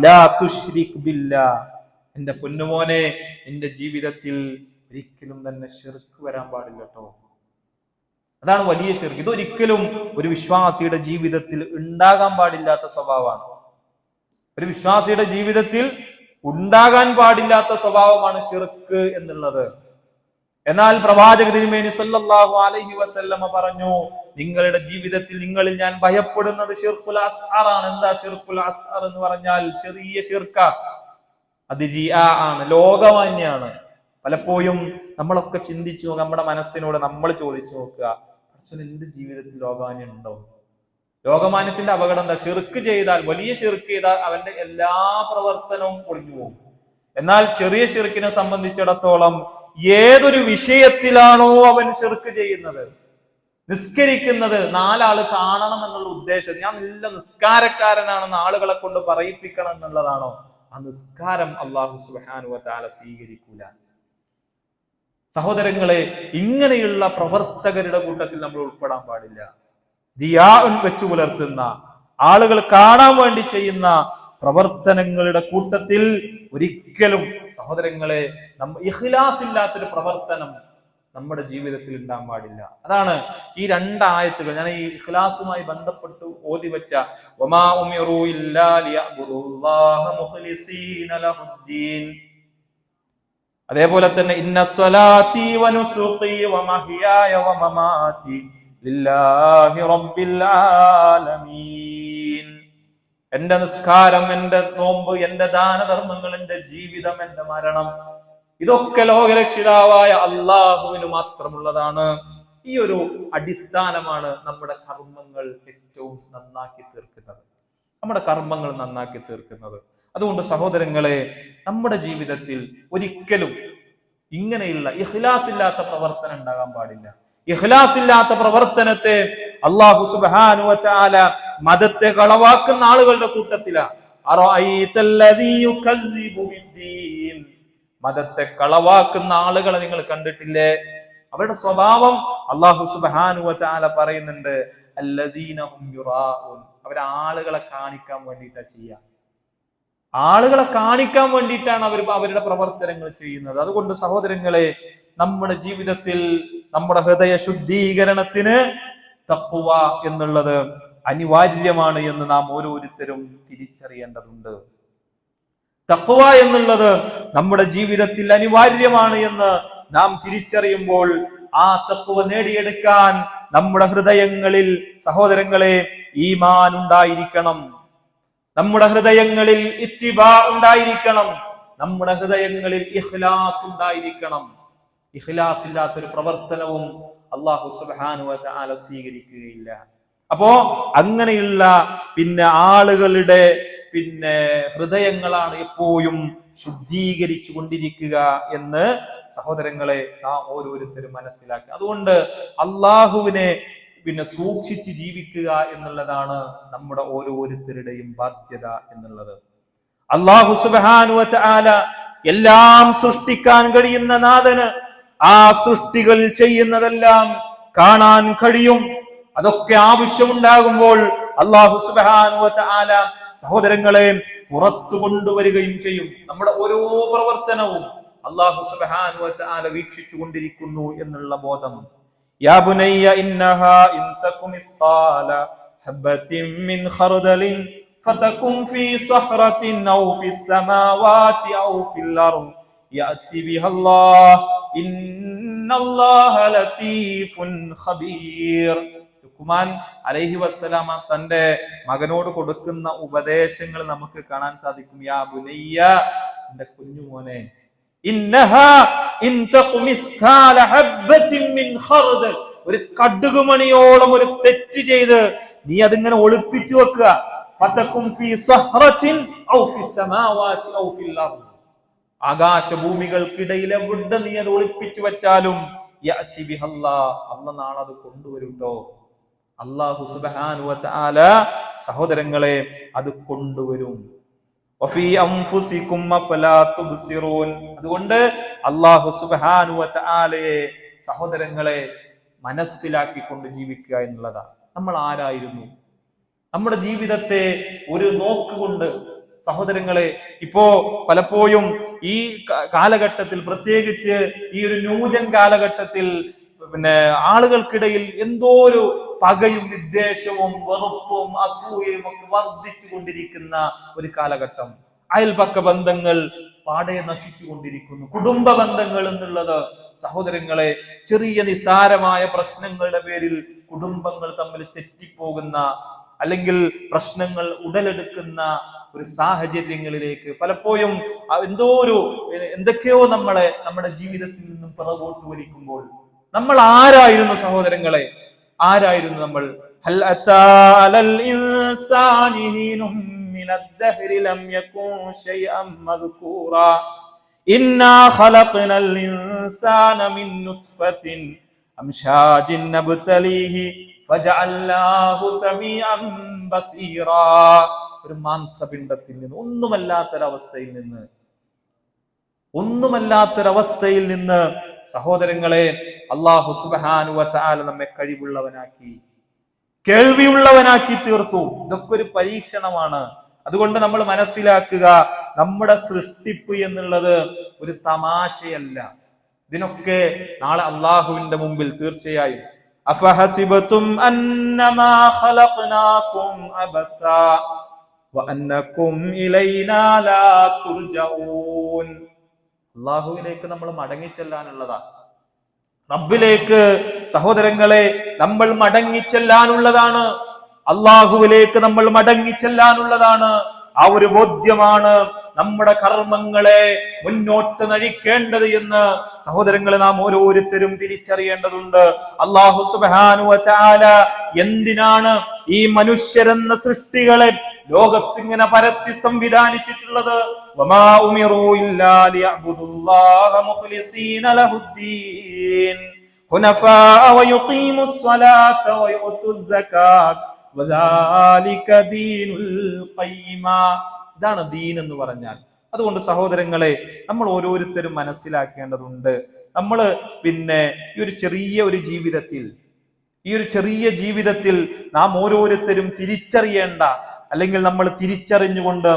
ലാ തുശ്രിക് ബില്ലാഹ്, എന്റെ പൊന്നുമോനെ, എന്റെ ജീവിതത്തിൽ ഒരിക്കലും തന്നെ ശിർക്ക് വരാൻ പാടില്ല കേട്ടോ. അതാണ് വലിയ ശിർക്ക്. ഇതൊരിക്കലും ഒരു വിശ്വാസിയുടെ ജീവിതത്തിൽ ഉണ്ടാകാൻ പാടില്ലാത്ത സ്വഭാവമാണ്. ഒരു വിശ്വാസിയുടെ ജീവിതത്തിൽ ഉണ്ടാകാൻ പാടില്ലാത്ത സ്വഭാവമാണ് ശിർക്ക് എന്നുള്ളത്. എന്നാൽ പ്രവാചക തിരുമേനി സല്ലല്ലാഹു അലൈഹി വസല്ലമ പറഞ്ഞു, നിങ്ങളുടെ ജീവിതത്തിൽ നിങ്ങളിൽ ഞാൻ ഭയപ്പെടുന്നത് ശിർകുൽ അസ്ഗർ ആണ്. എന്താ ശിർകുൽ അസ്ഗർ എന്ന് പറഞ്ഞാൽ? ചെറിയ ശിർക്ക, അത് റിയാ ആണ്, ലോകമാന്യാണ്. പലപ്പോഴും നമ്മളൊക്കെ ചിന്തിച്ചു നോക്കുക, നമ്മുടെ മനസ്സിനോട് നമ്മൾ ചോദിച്ചു നോക്കുക, എന്റെ ജീവിതത്തിൽ ലോകമാന്യം ഉണ്ടോ? ലോകമാന്യത്തിന്റെ അപകടം എന്താ? ഷിർക്ക് ചെയ്താൽ, വലിയ ഷിർക്ക് ചെയ്താൽ അവന്റെ എല്ലാ പ്രവർത്തനവും പൊളിഞ്ഞു പോകും. എന്നാൽ ചെറിയ ഷിർക്കിനെ സംബന്ധിച്ചിടത്തോളം ഏതൊരു വിഷയത്തിലാണോ അവൻ ഷിർക്ക് ചെയ്യുന്നത്, നിസ്കരിക്കുന്നത്, നാലാള് കാണണം എന്നുള്ള ഉദ്ദേശം, ഞാൻ നല്ല നിസ്കാരക്കാരനാണെന്ന് ആളുകളെ കൊണ്ട് പറയിപ്പിക്കണം എന്നുള്ളതാണോ, ആ നിസ്കാരം അല്ലാഹു സുബ്ഹാനഹു വ തആല സ്വീകരിക്കൂല. സഹോദരങ്ങളെ, ഇങ്ങനെയുള്ള പ്രവർത്തകരുടെ കൂട്ടത്തിൽ നമ്മൾ ഉൾപ്പെടാൻ പാടില്ല. ദിയാ വെച്ചു പുലർത്തുന്ന, ആളുകൾ കാണാൻ വേണ്ടി ചെയ്യുന്ന പ്രവർത്തനങ്ങളുടെ കൂട്ടത്തിൽ ഒരിക്കലും സഹോദരങ്ങളെ ഇഖ്ലാസ് ഇല്ലാത്തൊരു പ്രവർത്തനം നമ്മുടെ ജീവിതത്തിൽ ഉണ്ടാകാൻ പാടില്ല. അതാണ് ഈ രണ്ടായത്തുകൾ ഞാൻ ഈ ഇഖ്ലാസുമായി ബന്ധപ്പെട്ട് ഓതി വെച്ച വമാ ഉമിറു ഇല്ലാ ലിയഅ്ബുദുല്ലാഹ മുഖ്ലിസീന ലഹുദ്ദീൻ. അതേപോലെ തന്നെ ഇന്ന സ്വലാത്തി വനുസുഖി വമഹ്യായ വമമാതി ലില്ലാഹി റബ്ബിൽ ആലമീൻ. എന്റെ നിസ്കാരം, എന്റെ നോമ്പ്, എന്റെ ദാനധർമ്മങ്ങൾ, എന്റെ ജീവിതം, എന്റെ മരണം, ഇതൊക്കെ ലോകരക്ഷിതാവായ അള്ളാഹുവിന് മാത്രമുള്ളതാണ്. ഈ ഒരു അടിസ്ഥാനമാണ് നമ്മുടെ കർമ്മങ്ങൾ ഏറ്റവും നന്നാക്കി തീർക്കുന്നത്, നമ്മുടെ കർമ്മങ്ങൾ നന്നാക്കി തീർക്കുന്നത്. അതുകൊണ്ട് സഹോദരങ്ങളെ, നമ്മുടെ ജീവിതത്തിൽ ഒരിക്കലും ഇങ്ങനെയുള്ള ഇഖ്ലാസ് ഇല്ലാത്ത പ്രവർത്തനം ഉണ്ടാകാൻ പാടില്ല. ഇഖ്ലാസ് ഇല്ലാത്ത പ്രവർത്തനത്തെ അല്ലാഹു സുബ്ഹാനഹു വ തആല മതത്തെ കളവാക്കുന്ന ആളുകളുടെ കൂട്ടത്തിലാണ്. മതത്തെ കളവാക്കുന്ന ആളുകളെ നിങ്ങൾ കണ്ടിട്ടില്ലേ? അവരുടെ സ്വഭാവം അല്ലാഹു സുബ്ഹാനഹു വ തആല പറയുന്നുണ്ട്, അല്ലദീന ഹും യുറാഊൻ. അവർ ആളുകളെ കാണിക്കാൻ വേണ്ടിയിട്ടാണ് ചെയ്യുക, ആളുകളെ കാണിക്കാൻ വേണ്ടിയിട്ടാണ് അവരുടെ പ്രവർത്തനങ്ങൾ ചെയ്യുന്നത്. അതുകൊണ്ട് സഹോദരങ്ങളെ, നമ്മുടെ ജീവിതത്തിൽ നമ്മുടെ ഹൃദയ ശുദ്ധീകരണത്തിന് തഖ്വ എന്നുള്ളത് അനിവാര്യമാണ് എന്ന് നാം ഓരോരുത്തരും തിരിച്ചറിയേണ്ടതുണ്ട്. തഖ്വ എന്നുള്ളത് നമ്മുടെ ജീവിതത്തിൽ അനിവാര്യമാണ് എന്ന് നാം തിരിച്ചറിയുമ്പോൾ ആ തഖ്വ നേടിയെടുക്കാൻ നമ്മുടെ ഹൃദയങ്ങളിൽ സഹോദരങ്ങളെ ഈമാൻ ഉണ്ടായിരിക്കണം, നമ്മുടെ ഹൃദയങ്ങളിൽ ഇത്തിബാ ഉണ്ടായിരിക്കണം, നമ്മുടെ ഹൃദയങ്ങളിൽ ഇഖ്ലാസ് ഉണ്ടായിരിക്കണം. ഇഖ്ലാസ് ഇല്ലാത്തൊരു പ്രവർത്തനവും അല്ലാഹു സുബ്ഹാനഹു വ തആല സ്വീകരിക്കുകയില്ല. അപ്പോ അങ്ങനെയുള്ള ആളുകളുടെ ഹൃദയങ്ങളാണ് എപ്പോഴും ശുദ്ധീകരിച്ചു കൊണ്ടിരിക്കുക എന്ന് സഹോദരങ്ങളെ നാം ഓരോരുത്തരും മനസ്സിലാക്കി. അതുകൊണ്ട് അള്ളാഹുവിനെ സൂക്ഷിച്ച് ജീവിക്കുക എന്നുള്ളതാണ് നമ്മുടെ ഓരോരുത്തരുടെയും ബാധ്യത എന്നുള്ളത്. അല്ലാഹു സുബ്ഹാനഹു വ തആല എല്ലാം സൃഷ്ടിക്കാൻ കഴിയുന്ന നാഥന് ആ സൃഷ്ടികൾ ചെയ്യുന്നതെല്ലാം കാണാൻ കഴിയും. അതൊക്കെ ആവശ്യമുണ്ടാകുമ്പോൾ അല്ലാഹു സുബ്ഹാനഹു വ തആല സഹോദരങ്ങളെ പുറത്തു കൊണ്ടുവരികയും ചെയ്യും. നമ്മുടെ ഓരോ പ്രവർത്തനവും അല്ലാഹു സുബ്ഹാനഹു വ തആല വീക്ഷിച്ചു കൊണ്ടിരിക്കുന്നു എന്നുള്ള ബോധം. യാ ബുനയ്യ ഇന്നഹാ ഇൻ തകും മിസ്ഖാല ഹബത്തിൻ മിൻ ഖർദലിൻ ഫതകും ഫീ സഹ്റത്തിൻ ഔ ഫിസ് സമാവാതി ഔ ഫിൽ അർദ് യഅതി ബിഹല്ലാഹ് ഇന്നല്ലാഹ ലതീഫുൻ ഖബീർ. ലുഖ്മാൻ അലൈഹി വസ്സലാമ തന്റെ മകനോട് കൊടുക്കുന്ന ഉപദേശങ്ങൾ നമുക്ക് കാണാൻ സാധിക്കും. യാ ബുനയ്യ, എന്റെ കുഞ്ഞുമോനെ, ഇന്നഹാ ഇൻ തഖു മിസ്ഖാല ഹബ്ബത്തിൻ മിൻ ഖർദൽ, ഒരു കടുകുമണിയോളം ഒരു തെറ്റ് ചെയ്ത് നീ അതിങ്ങനെ ഒളിപ്പിച്ചു വെക്കുക. ഫതകും ഫീ സഹ്റത്തിൻ ഔ ഫിസ് സമാവാതി ഔ ഫിൽ അർദ്, ആകാശഭൂമികൾക്കിടയിൽ എവിടെ നീ അത് ഒളിപ്പിച്ചു വെച്ചാലും യഅതി ബിഹല്ലാഹ്, അല്ലാഹ് നാളെ അത് കൊണ്ടുവരുട്ടോ. അല്ലാഹു സുബ്ഹാനഹു വ തആല സഹോദരങ്ങളെ അത് കൊണ്ടുവരും. വഫീ അൻഫുസികും അഫലാ തുബ്സിറൂൻ. അതുകൊണ്ട് അല്ലാഹു സുബ്ഹാനഹു വ തആലയെ സഹോദരങ്ങളെ മനസ്സിലാക്കിക്കൊണ്ട് ജീവിക്കുക എന്നുള്ളതാണ്. നമ്മൾ ആരായിരുന്നു? നമ്മുടെ ജീവിതത്തെ ഒരു നോക്കുകൊണ്ട് സഹോദരങ്ങളെ, ഇപ്പോ പലപ്പോഴും ഈ കാലഘട്ടത്തിൽ, പ്രത്യേകിച്ച് ഈ ഒരു ന്യൂജൻ കാലഘട്ടത്തിൽ ആളുകൾക്കിടയിൽ എന്തോ ഒരു പകയും വിദ്വേഷവും വെറുപ്പും അസൂയയും ഒക്കെ വർദ്ധിച്ചു കൊണ്ടിരിക്കുന്ന ഒരു കാലഘട്ടം. അയൽപക്ക ബന്ധങ്ങൾ പാടെ നശിച്ചു കൊണ്ടിരിക്കുന്നു. കുടുംബ ബന്ധങ്ങൾ എന്നുള്ളത് സഹോദരങ്ങളെ ചെറിയ നിസ്സാരമായ പ്രശ്നങ്ങളുടെ പേരിൽ കുടുംബങ്ങൾ തമ്മിൽ തെറ്റിപ്പോകുന്ന, അല്ലെങ്കിൽ പ്രശ്നങ്ങൾ ഉടലെടുക്കുന്ന ഒരു സാഹചര്യങ്ങളിലേക്ക് പലപ്പോഴും എന്തൊക്കെയോ നമ്മുടെ ജീവിതത്തിൽ നിന്നും പിറകോട്ട് വലിക്കുമ്പോൾ നമ്മൾ ആരായിരുന്നു സഹോദരങ്ങളെ? ആരായിരുന്നു നമ്മൾ? ഹൽ അതാ അലൽ ഇൻസാനി ഹീനും മിനദ്ദഹ്രി ലം യകുൻ ശൈഅൻ മദ്കൂറാ ഇന്നാ ഖലഖ്നൽ ഇൻസാന മിൻ നുത്ഫത്തിൻ അംശാജിൻ നബ്തലീഹി ഫജഅൽനാഹു സമീഅൻ ബസീറാ. ഒരു മാംസപിണ്ഡത്തിൽ നിന്ന്, ഒന്നുമല്ലാത്തൊരവസ്ഥയിൽ നിന്ന് സഹോദരങ്ങളെ അല്ലാഹു സുബ്ഹാനഹു വ തആല നമ്മെ കഴിവുള്ളവനാക്കി, കേൾവിയുള്ളവനാക്കി തീർത്തു. ഇതൊക്കെ ഒരു പരീക്ഷണമാണ്. അതുകൊണ്ട് നമ്മൾ മനസ്സിലാക്കുക, നമ്മുടെ സൃഷ്ടിപ്പ് എന്നുള്ളത് ഒരു തമാശയല്ല. ഇതിനൊക്കെ നാളെ അള്ളാഹുവിന്റെ മുമ്പിൽ തീർച്ചയായും അഫഹസിബതും അന്നമാ ഖലഖനാകും അബസാ വഅന്നകും ഇലൈനാ ലാ തുർജഊൻ. അള്ളാഹുവിലേക്ക് നമ്മൾ മടങ്ങിച്ചെല്ലാനുള്ളതാ. റബ്ബിലേക്ക് സഹോദരങ്ങളെ നമ്മൾ മടങ്ങിച്ചെല്ലാനുള്ളതാണ്. അള്ളാഹുവിലേക്ക് നമ്മൾ മടങ്ങിച്ചെല്ലാനുള്ളതാണ്. ആ ഒരു ബോധ്യമാണ് നമ്മുടെ കർമ്മങ്ങളെ മുന്നോട്ട് നയിക്കേണ്ടത് എന്ന് സഹോദരങ്ങളെ നാം ഓരോരുത്തരും തിരിച്ചറിയേണ്ടതുണ്ട്. അല്ലാഹു സുബ്ഹാനഹു വ തആല എന്തിനാണ് ഈ മനുഷ്യരെന്ന സൃഷ്ടികളെ ലോകത്തിങ്ങനെ പരത്തി സംവിധാനിച്ചിട്ടുള്ളത്? വമാ ഉമിറൂ ഇല്ലാ ലിയഅ്ബുദുല്ലാഹ മുഖ്ലിസീന ലഹുദ്ദീൻ ഹുനഫാഅ വയുഖീമുസ് സ്വലാത്ത വയുഅ്തുസ് സകാത്ത വദാലിക ദീനുൽ ഖയ്യിമ. ഇതാണ് ദീൻ എന്ന് പറഞ്ഞാൽ. അതുകൊണ്ട് സഹോദരങ്ങളെ, നമ്മൾ ഓരോരുത്തരും മനസ്സിലാക്കേണ്ടതുണ്ട്. നമ്മൾ ഈ ഒരു ചെറിയ ജീവിതത്തിൽ നാം ഓരോരുത്തരും തിരിച്ചറിയേണ്ട, അല്ലെങ്കിൽ നമ്മൾ തിരിച്ചറിഞ്ഞുകൊണ്ട്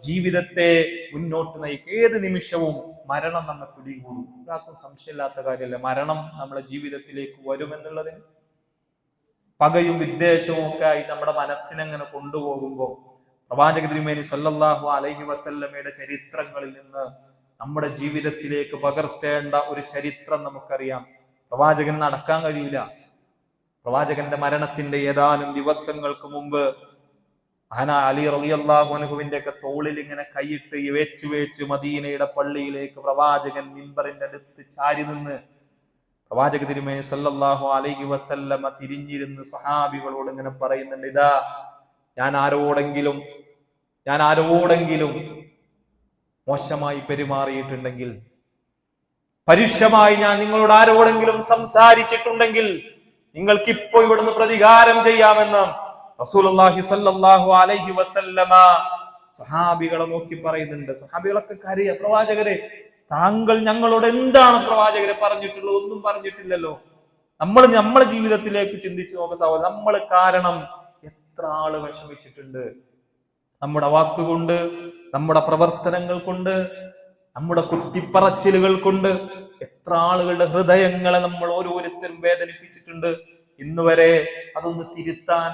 ജീവിതത്തെ മുന്നോട്ട് നയിക്കുക. ഏത് നിമിഷവും മരണം നമ്മെ പിടികൂടും. ഒരാൾക്കും സംശയമില്ലാത്ത കാര്യമല്ല, മരണം നമ്മുടെ ജീവിതത്തിലേക്ക് വരുമെന്നുള്ളതിന്. പകയും വിദ്വേഷവും ഒക്കെ ആയി നമ്മുടെ മനസ്സിനെങ്ങനെ കൊണ്ടുപോകുമ്പോൾ പ്രവാചക തിരുമേനി സല്ലല്ലാഹു അലൈഹി വസല്ലമയുടെ ചരിത്രങ്ങളിൽ നിന്ന് നമ്മുടെ ജീവിതത്തിലേക്ക് പകർത്തേണ്ട ഒരു ചരിത്രം നമുക്കറിയാം. പ്രവാചകന് നടക്കാൻ കഴിയില്ല. പ്രവാചകന്റെ മരണത്തിന്റെ ഏതാനും ദിവസങ്ങൾക്ക് മുമ്പ് അലി റളിയല്ലാഹു അൻഹുവിന്റെ ഒക്കെ തോളിൽ ഇങ്ങനെ കൈയിട്ട് വേച്ച് മദീനയുടെ പള്ളിയിലേക്ക് പ്രവാചകൻ മിമ്പറിന്റെ അടുത്ത് ചാരി നിന്ന് പ്രവാചക തിരുമേനി സല്ലല്ലാഹു അലൈഹി വസല്ലമ തിരിഞ്ഞിരുന്ന് സ്വഹാബികളോട് ഇങ്ങനെ പറയുന്നുണ്ട്: ഇതാ, ഞാൻ ആരോടെങ്കിലും മോശമായി പെരുമാറിയിട്ടുണ്ടെങ്കിൽ, പരുഷമായി ഞാൻ നിങ്ങളോട് ആരോടെങ്കിലും സംസാരിച്ചിട്ടുണ്ടെങ്കിൽ നിങ്ങൾക്ക് ഇപ്പോൾ ഇവിടുന്ന് പ്രതികാരം ചെയ്യാമെന്ന് റസൂലുള്ളാഹി സ്വല്ലല്ലാഹു അലൈഹി വസല്ലമ സ്വഹാബികളെ നോക്കി പറയുന്നുണ്ട്. സ്വഹാബികളൊക്കെ കരയ, പ്രവാചകരെ, താങ്കൾ ഞങ്ങളോട് എന്താണ് പ്രവാചകരെ പറഞ്ഞിട്ടുള്ളത്? ഒന്നും പറഞ്ഞിട്ടില്ലല്ലോ. നമ്മുടെ ജീവിതത്തിലേക്ക് ചിന്തിച്ചു നോക്കുക. നമ്മൾ കാരണം എത്ര ആള് വിഷമിച്ചിട്ടുണ്ട്. നമ്മുടെ വാക്കുകൊണ്ട്, നമ്മുടെ പ്രവർത്തനങ്ങൾ കൊണ്ട്, നമ്മുടെ കുത്തിപ്പറച്ചിലുകൾ കൊണ്ട് എത്ര ആളുകളുടെ ഹൃദയങ്ങളെ നമ്മൾ ഓരോരുത്തരും വേദനിപ്പിച്ചിട്ടുണ്ട്. ഇന്ന് വരെ അതൊന്ന് തിരുത്താൻ,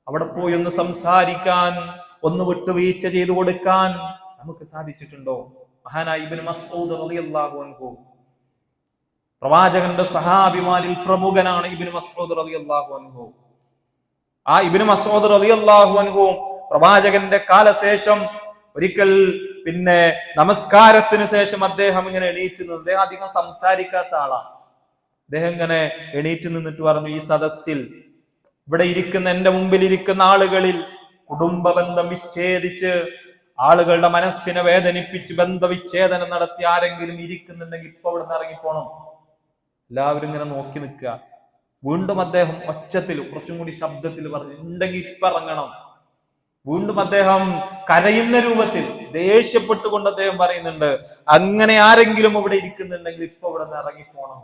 അവിടെ പോയി ഒന്ന് സംസാരിക്കാൻ, ഒന്ന് വിട്ടുവീഴ്ച ചെയ്തു കൊടുക്കാൻ നമുക്ക് സാധിച്ചിട്ടുണ്ടോ? മഹാനായ ഇബ്നു മസ്ഊദ് റളിയല്ലാഹു അൻഹു, പ്രവാചകന്റെ സഹാബിമാരിൽ പ്രമുഖനാണ് ഇബ്നു മസ്ഊദ് റളിയല്ലാഹു അൻഹു. ആ ഇബ്നു മസ്ഊദ് റളിയല്ലാഹു അൻഹു പ്രവാചകന്റെ കാലശേഷം ഒരിക്കൽ നമസ്കാരത്തിന് ശേഷം അദ്ദേഹം ഇങ്ങനെ എണീറ്റ് നിന്ന്, അദ്ദേഹം അധികം സംസാരിക്കാത്ത ആളാണ്. അദ്ദേഹം ഇങ്ങനെ എണീറ്റ് നിന്നിട്ട് പറഞ്ഞു: ഈ സദസ്സിൽ ഇവിടെ ഇരിക്കുന്ന, എന്റെ മുമ്പിൽ ഇരിക്കുന്ന ആളുകളിൽ കുടുംബ ബന്ധം വിച്ഛേദിച്ച് ആളുകളുടെ മനസ്സിനെ വേദനിപ്പിച്ച് ബന്ധവിച്ഛേദനം നടത്തി ആരെങ്കിലും ഇരിക്കുന്നുണ്ടെങ്കിൽ ഇപ്പൊ ഇവിടെ നിന്ന് ഇറങ്ങിപ്പോണം. എല്ലാവരും ഇങ്ങനെ നോക്കി നിൽക്കുക. വീണ്ടും അദ്ദേഹം ഒച്ചത്തിൽ, കുറച്ചും കൂടി ശബ്ദത്തിൽ പറഞ്ഞു: ഉണ്ടെങ്കിൽ ഇപ്പൊ ഇറങ്ങണം. വീണ്ടും അദ്ദേഹം കരയുന്ന രൂപത്തിൽ ദേഷ്യപ്പെട്ടുകൊണ്ട് അദ്ദേഹം പറയുന്നുണ്ട്: അങ്ങനെ ആരെങ്കിലും ഇവിടെ ഇരിക്കുന്നുണ്ടെങ്കിൽ ഇപ്പൊ ഇവിടെ നിന്ന് ഇറങ്ങിപ്പോണം.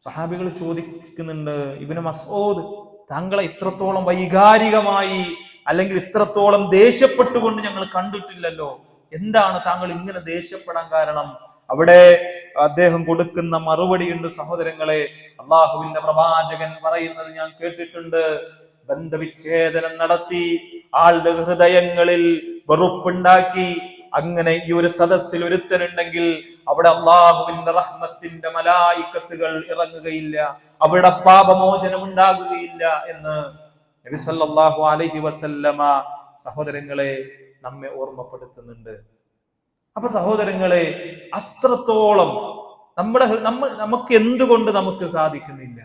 സഹാബികൾ ചോദിക്കുന്നുണ്ട്: ഇബ്നു മസ്ഊദ്, താങ്കളെ ഇത്രത്തോളം വൈകാരികമായി അല്ലെങ്കിൽ ഇത്രത്തോളം ദേഷ്യപ്പെട്ടുകൊണ്ട് ഞങ്ങൾ കണ്ടിട്ടില്ലല്ലോ, എന്താണ് താങ്കൾ ഇങ്ങനെ ദേഷ്യപ്പെടാൻ കാരണം? അവിടെ അദ്ദേഹം കൊടുക്കുന്ന മറുപടിയുണ്ട് സഹോദരങ്ങളെ. അള്ളാഹുവിന്റെ പ്രവാചകൻ പറയുന്നത് ഞാൻ കേട്ടിട്ടുണ്ട്: ബന്ധവിച്ഛേദനം നടത്തി ആളുടെ ഹൃദയങ്ങളിൽ വെറുപ്പുണ്ടാക്കി അങ്ങനെ ഈ ഒരു സദസ്സിൽ ഒരുത്തനുണ്ടെങ്കിൽ അവിടെ അള്ളാഹുവിന്റെ റഹ്മത്തിന്റെ മലായിക്കത്തുകൾ ഇറങ്ങുകയില്ല, അവിടെ പാപമോചനം ഉണ്ടാകുകയില്ല എന്ന് നബി സല്ലല്ലാഹു അലൈഹി വസല്ലമ സഹോദരങ്ങളെ നമ്മെ ഓർമ്മപ്പെടുത്തുന്നുണ്ട്. അപ്പൊ സഹോദരങ്ങളെ, അത്രത്തോളം നമുക്ക് എന്തുകൊണ്ട് നമുക്ക് സാധിക്കുന്നില്ല?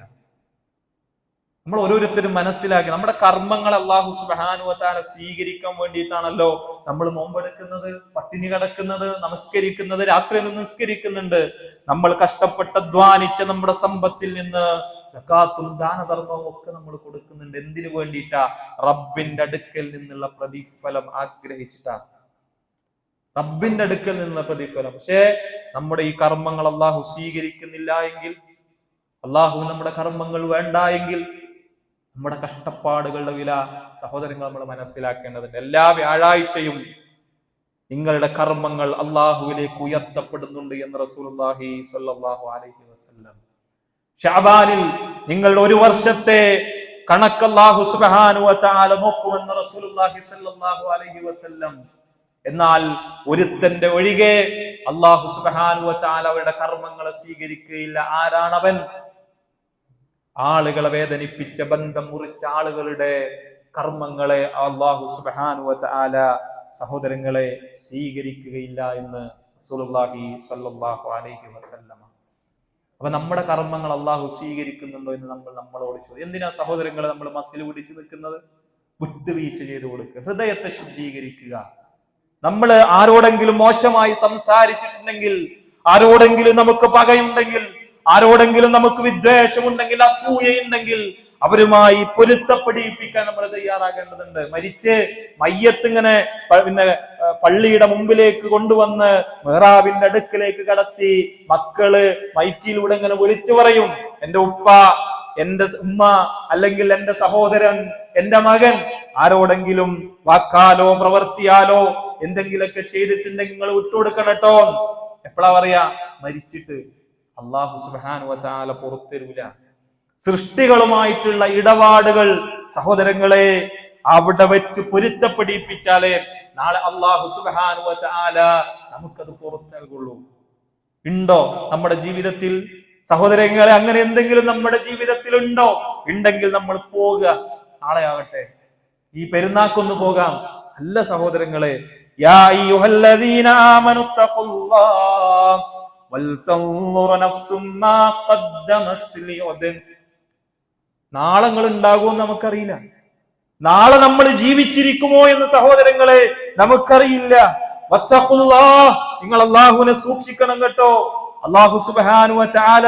നമ്മൾ ഓരോരുത്തരും മനസ്സിലാക്കി, നമ്മുടെ കർമ്മങ്ങൾ അല്ലാഹു സുബ്ഹാനഹു വ തആല സ്വീകരിക്കാൻ വേണ്ടിയിട്ടാണല്ലോ നമ്മൾ നോമ്പെടുക്കുന്നത്, പട്ടിണി കിടക്കുന്നത്, നമസ്കരിക്കുന്നത്, രാത്രി നിന്ന് നിസ്കരിക്കുന്നുണ്ട്. നമ്മൾ കഷ്ടപ്പെട്ട് അധ്വാനിച്ച നമ്മുടെ സമ്പത്തിൽ നിന്ന് സകാത്തും ദാനധർമ്മവും ഒക്കെ നമ്മൾ കൊടുക്കുന്നുണ്ട്. എന്തിനു വേണ്ടിയിട്ടാ? റബ്ബിന്റെ അടുക്കൽ നിന്നുള്ള പ്രതിഫലം ആഗ്രഹിച്ചിട്ടാ. റബ്ബിന്റെ അടുക്കൽ നിന്നുള്ള പ്രതിഫലം. പക്ഷേ നമ്മുടെ ഈ കർമ്മങ്ങൾ അല്ലാഹു സ്വീകരിക്കുന്നില്ല എങ്കിൽ, അല്ലാഹു നമ്മുടെ കർമ്മങ്ങൾ വേണ്ട എങ്കിൽ, നമ്മുടെ കഷ്ടപ്പാടുകളുടെ വില സഹോദരങ്ങൾ നമ്മൾ മനസ്സിലാക്കേണ്ടതുണ്ട്. എല്ലാ വ്യാഴാഴ്ചയും നിങ്ങളുടെ കർമ്മങ്ങൾ അല്ലാഹുവിലേക്ക് ഉയർത്തപ്പെടുന്നുണ്ട് എന്ന് റസൂലുള്ളാഹി സ്വല്ലല്ലാഹു അലൈഹി വസല്ലം. ശഅബാനിൽ നിങ്ങളുടെ ഒരു വർഷത്തെ കണക്ക് അല്ലാഹു സുബ്ഹാനഹു വ തആല നോക്കുമെന്ന് റസൂലുള്ളാഹി സ്വല്ലല്ലാഹു അലൈഹി വസല്ലം. എന്നാൽ ഒരുത്തന്റെ ഒഴികെ അല്ലാഹു സുബ്ഹാനഹു വ തആല അവരുടെ കർമ്മങ്ങളെ സ്വീകരിക്കുകയില്ല. ആരാണവൻ? ആളുകളെ വേദനിപ്പിച്ച, ബന്ധം മുറിച്ച ആളുകളുടെ കർമ്മങ്ങളെ അല്ലാഹു സുബ്ഹാനഹു വ തആല സഹോദരങ്ങളെ സ്വീകരിക്കുകയില്ല എന്ന് റസൂലുള്ളാഹി സ്വല്ലല്ലാഹു അലൈഹി വസല്ലം. അപ്പൊ നമ്മുടെ കർമ്മങ്ങൾ അള്ളാഹു സ്വീകരിക്കുന്നുണ്ടോ എന്ന് നമ്മളോട് ചോദിക്കും. എന്തിനാ സഹോദരങ്ങളെ നമ്മൾ മസിൽ പിടിച്ചു നിൽക്കുന്നത്? വിട്ടുവീഴ്ച ചെയ്തു കൊടുക്കുക, ഹൃദയത്തെ ശുദ്ധീകരിക്കുക. നമ്മൾ ആരോടെങ്കിലും മോശമായി സംസാരിച്ചിട്ടുണ്ടെങ്കിൽ, ആരോടെങ്കിലും നമുക്ക് പകയുണ്ടെങ്കിൽ, ആരോടെങ്കിലും നമുക്ക് വിദ്വേഷമുണ്ടെങ്കിൽ, അസൂയയുണ്ടെങ്കിൽ അവരുമായി പൊരുത്തപ്പെടിപ്പിക്കാൻ നമ്മൾ തയ്യാറാകേണ്ടതുണ്ട്. മരിച്ച് മയ്യത്ത് ഇങ്ങനെ പിന്നെ പള്ളിയുടെ മുമ്പിലേക്ക് കൊണ്ടുവന്ന് മെഹ്റാബിന്റെ അടുക്കിലേക്ക് കടത്തി മക്കള് മൈക്കിലൂടെ ഇങ്ങനെ വിളിച്ചു പറയും, എന്റെ ഉപ്പ, എന്റെ ഉമ്മ, അല്ലെങ്കിൽ എന്റെ സഹോദരൻ, എന്റെ മകൻ ആരോടെങ്കിലും വാക്കാലോ പ്രവർത്തിയാലോ എന്തെങ്കിലുമൊക്കെ ചെയ്തിട്ടുണ്ടെങ്കിൽ നിങ്ങൾ വിട്ടുകൊടുക്കണം കേട്ടോ. എപ്പോഴാ പറയാ? മരിച്ചിട്ട്. അല്ലാഹു സുബ്ഹാനഹു വ തആല പുറത്തരൂല. സൃഷ്ടികളുമായിട്ടുള്ള ഇടപാടുകൾ സഹോദരങ്ങളെ അവിടെ വെച്ച് പൊരുത്തപ്പെടിപ്പിച്ചാലേ നാളെ അല്ലാഹു സുബ്ഹാനഹു വ തആല നമുക്കത് പുറത്തു നൽകുള്ളൂ. ഉണ്ടോ നമ്മുടെ ജീവിതത്തിൽ സഹോദരങ്ങളെ അങ്ങനെ എന്തെങ്കിലും നമ്മുടെ ജീവിതത്തിൽ ഉണ്ടോ? ഉണ്ടെങ്കിൽ നമ്മൾ പോവുക. നാളെ ആകട്ടെ, ഈ പെരുന്നാക്കൊന്ന് പോകാം. അല്ല സഹോദരങ്ങളെ, യാ അയ്യുഹല്ലദീന ആമനു തഖുല്ലാഹ് വൽതൻദുർ നഫ്സും മാ ഖദ്ദമത് ലിഗദൻ. നാളെ നിങ്ങൾ ഉണ്ടാകുമെന്ന് നമുക്കറിയില്ല. നാളെ നമ്മൾ ജീവിച്ചിരിക്കുമോ എന്ന് സഹോദരങ്ങളെ നമുക്കറിയില്ല. വത്തഖുല്ലാഹ്, നിങ്ങൾ അല്ലാഹുവിനെ സൂക്ഷിക്കണം കേട്ടോ. അല്ലാഹു സുബ്ഹാനഹു വ തആല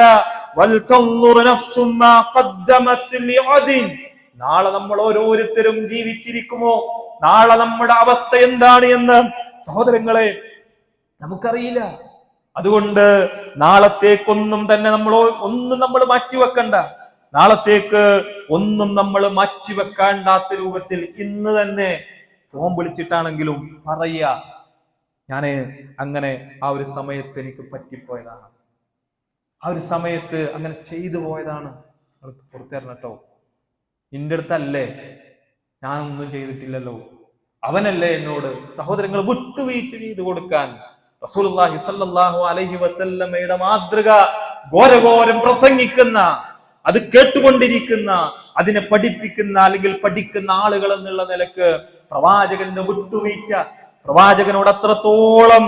വൽതൻദുർ നഫ്സും മാ ഖദ്ദമത് ലിഗദൻ. നാളെ നമ്മൾ ഓരോരുത്തരും ജീവിച്ചിരിക്കുമോ? നാളെ നമ്മുടെ അവസ്ഥ എന്താണ് എന്ന് സഹോദരങ്ങളെ നമുക്കറിയില്ല. അതുകൊണ്ട് നാളത്തേക്കൊന്നും തന്നെ ഒന്നും നമ്മൾ മാറ്റിവെക്കണ്ട. നാളത്തേക്ക് ഒന്നും നമ്മൾ മാറ്റിവെക്കാണ്ടാത്ത രൂപത്തിൽ ഇന്ന് തന്നെ ഫോൺ വിളിച്ചിട്ടാണെങ്കിലും പറയുക, ഞാന് അങ്ങനെ ആ ഒരു സമയത്ത് എനിക്ക് പറ്റിപ്പോയതാണ്, ആ ഒരു സമയത്ത് അങ്ങനെ ചെയ്തു പോയതാണ്, നിങ്ങൾക്ക് പുറത്തേരണം കേട്ടോ. നിന്റെ അടുത്തല്ലേ, ഞാനൊന്നും ചെയ്തിട്ടില്ലല്ലോ, അവനല്ലേ എന്നോട്. സഹോദരങ്ങൾ വിട്ടുവീഴ്ച ചെയ്തു കൊടുക്കാൻ റസൂലുള്ളാഹി സ്വല്ലല്ലാഹു അലൈഹി വസല്ലമയുടെ മാതൃക ഘോരഘോരം പ്രസംഗിക്കുന്ന, അത് കേട്ടുകൊണ്ടിരിക്കുന്ന, അതിനെ പഠിപ്പിക്കുന്ന അല്ലെങ്കിൽ പഠിക്കുന്ന ആളുകൾ എന്നുള്ള നിലക്ക് പ്രവാചകന്റെ വിട്ടുവീഴ്ച, പ്രവാചകനോട് അത്രത്തോളം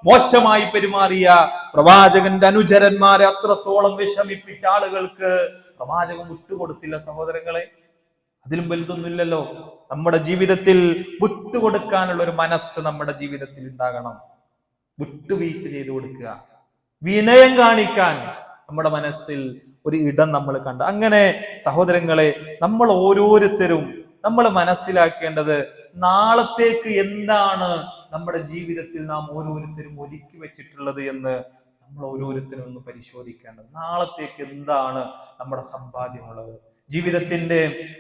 മോശമായി പെരുമാറിയ, പ്രവാചകന്റെ അനുചരന്മാരെ അത്രത്തോളം വിഷമിപ്പിച്ച ആളുകൾക്ക് പ്രവാചകൻ വിട്ടുകൊടുത്തില്ല സഹോദരങ്ങളെ. അതിലും വലുതൊന്നുമില്ലല്ലോ. നമ്മുടെ ജീവിതത്തിൽ വിട്ടുകൊടുക്കാനുള്ള ഒരു മനസ്സ് നമ്മുടെ ജീവിതത്തിൽ ഉണ്ടാകണം. വിട്ടുവീഴ്ച ചെയ്തു കൊടുക്കുക, വിനയം കാണിക്കാൻ നമ്മുടെ മനസ്സിൽ ഒരു ഇടം നമ്മൾ കണ്ട. അങ്ങനെ സഹോദരങ്ങളെ നമ്മൾ ഓരോരുത്തരും നമ്മൾ മനസ്സിലാക്കേണ്ടത്, നാളത്തേക്ക് എന്താണ് നമ്മുടെ ജീവിതത്തിൽ നാം ഓരോരുത്തരും ഒരുക്കി വെച്ചിട്ടുള്ളത് എന്ന് നമ്മൾ ഓരോരുത്തരും ഒന്ന് പരിശോധിക്കേണ്ടത്. നാളത്തേക്ക് എന്താണ് നമ്മുടെ സമ്പാദ്യമുള്ളത്? ജീവിതത്തിന്റെ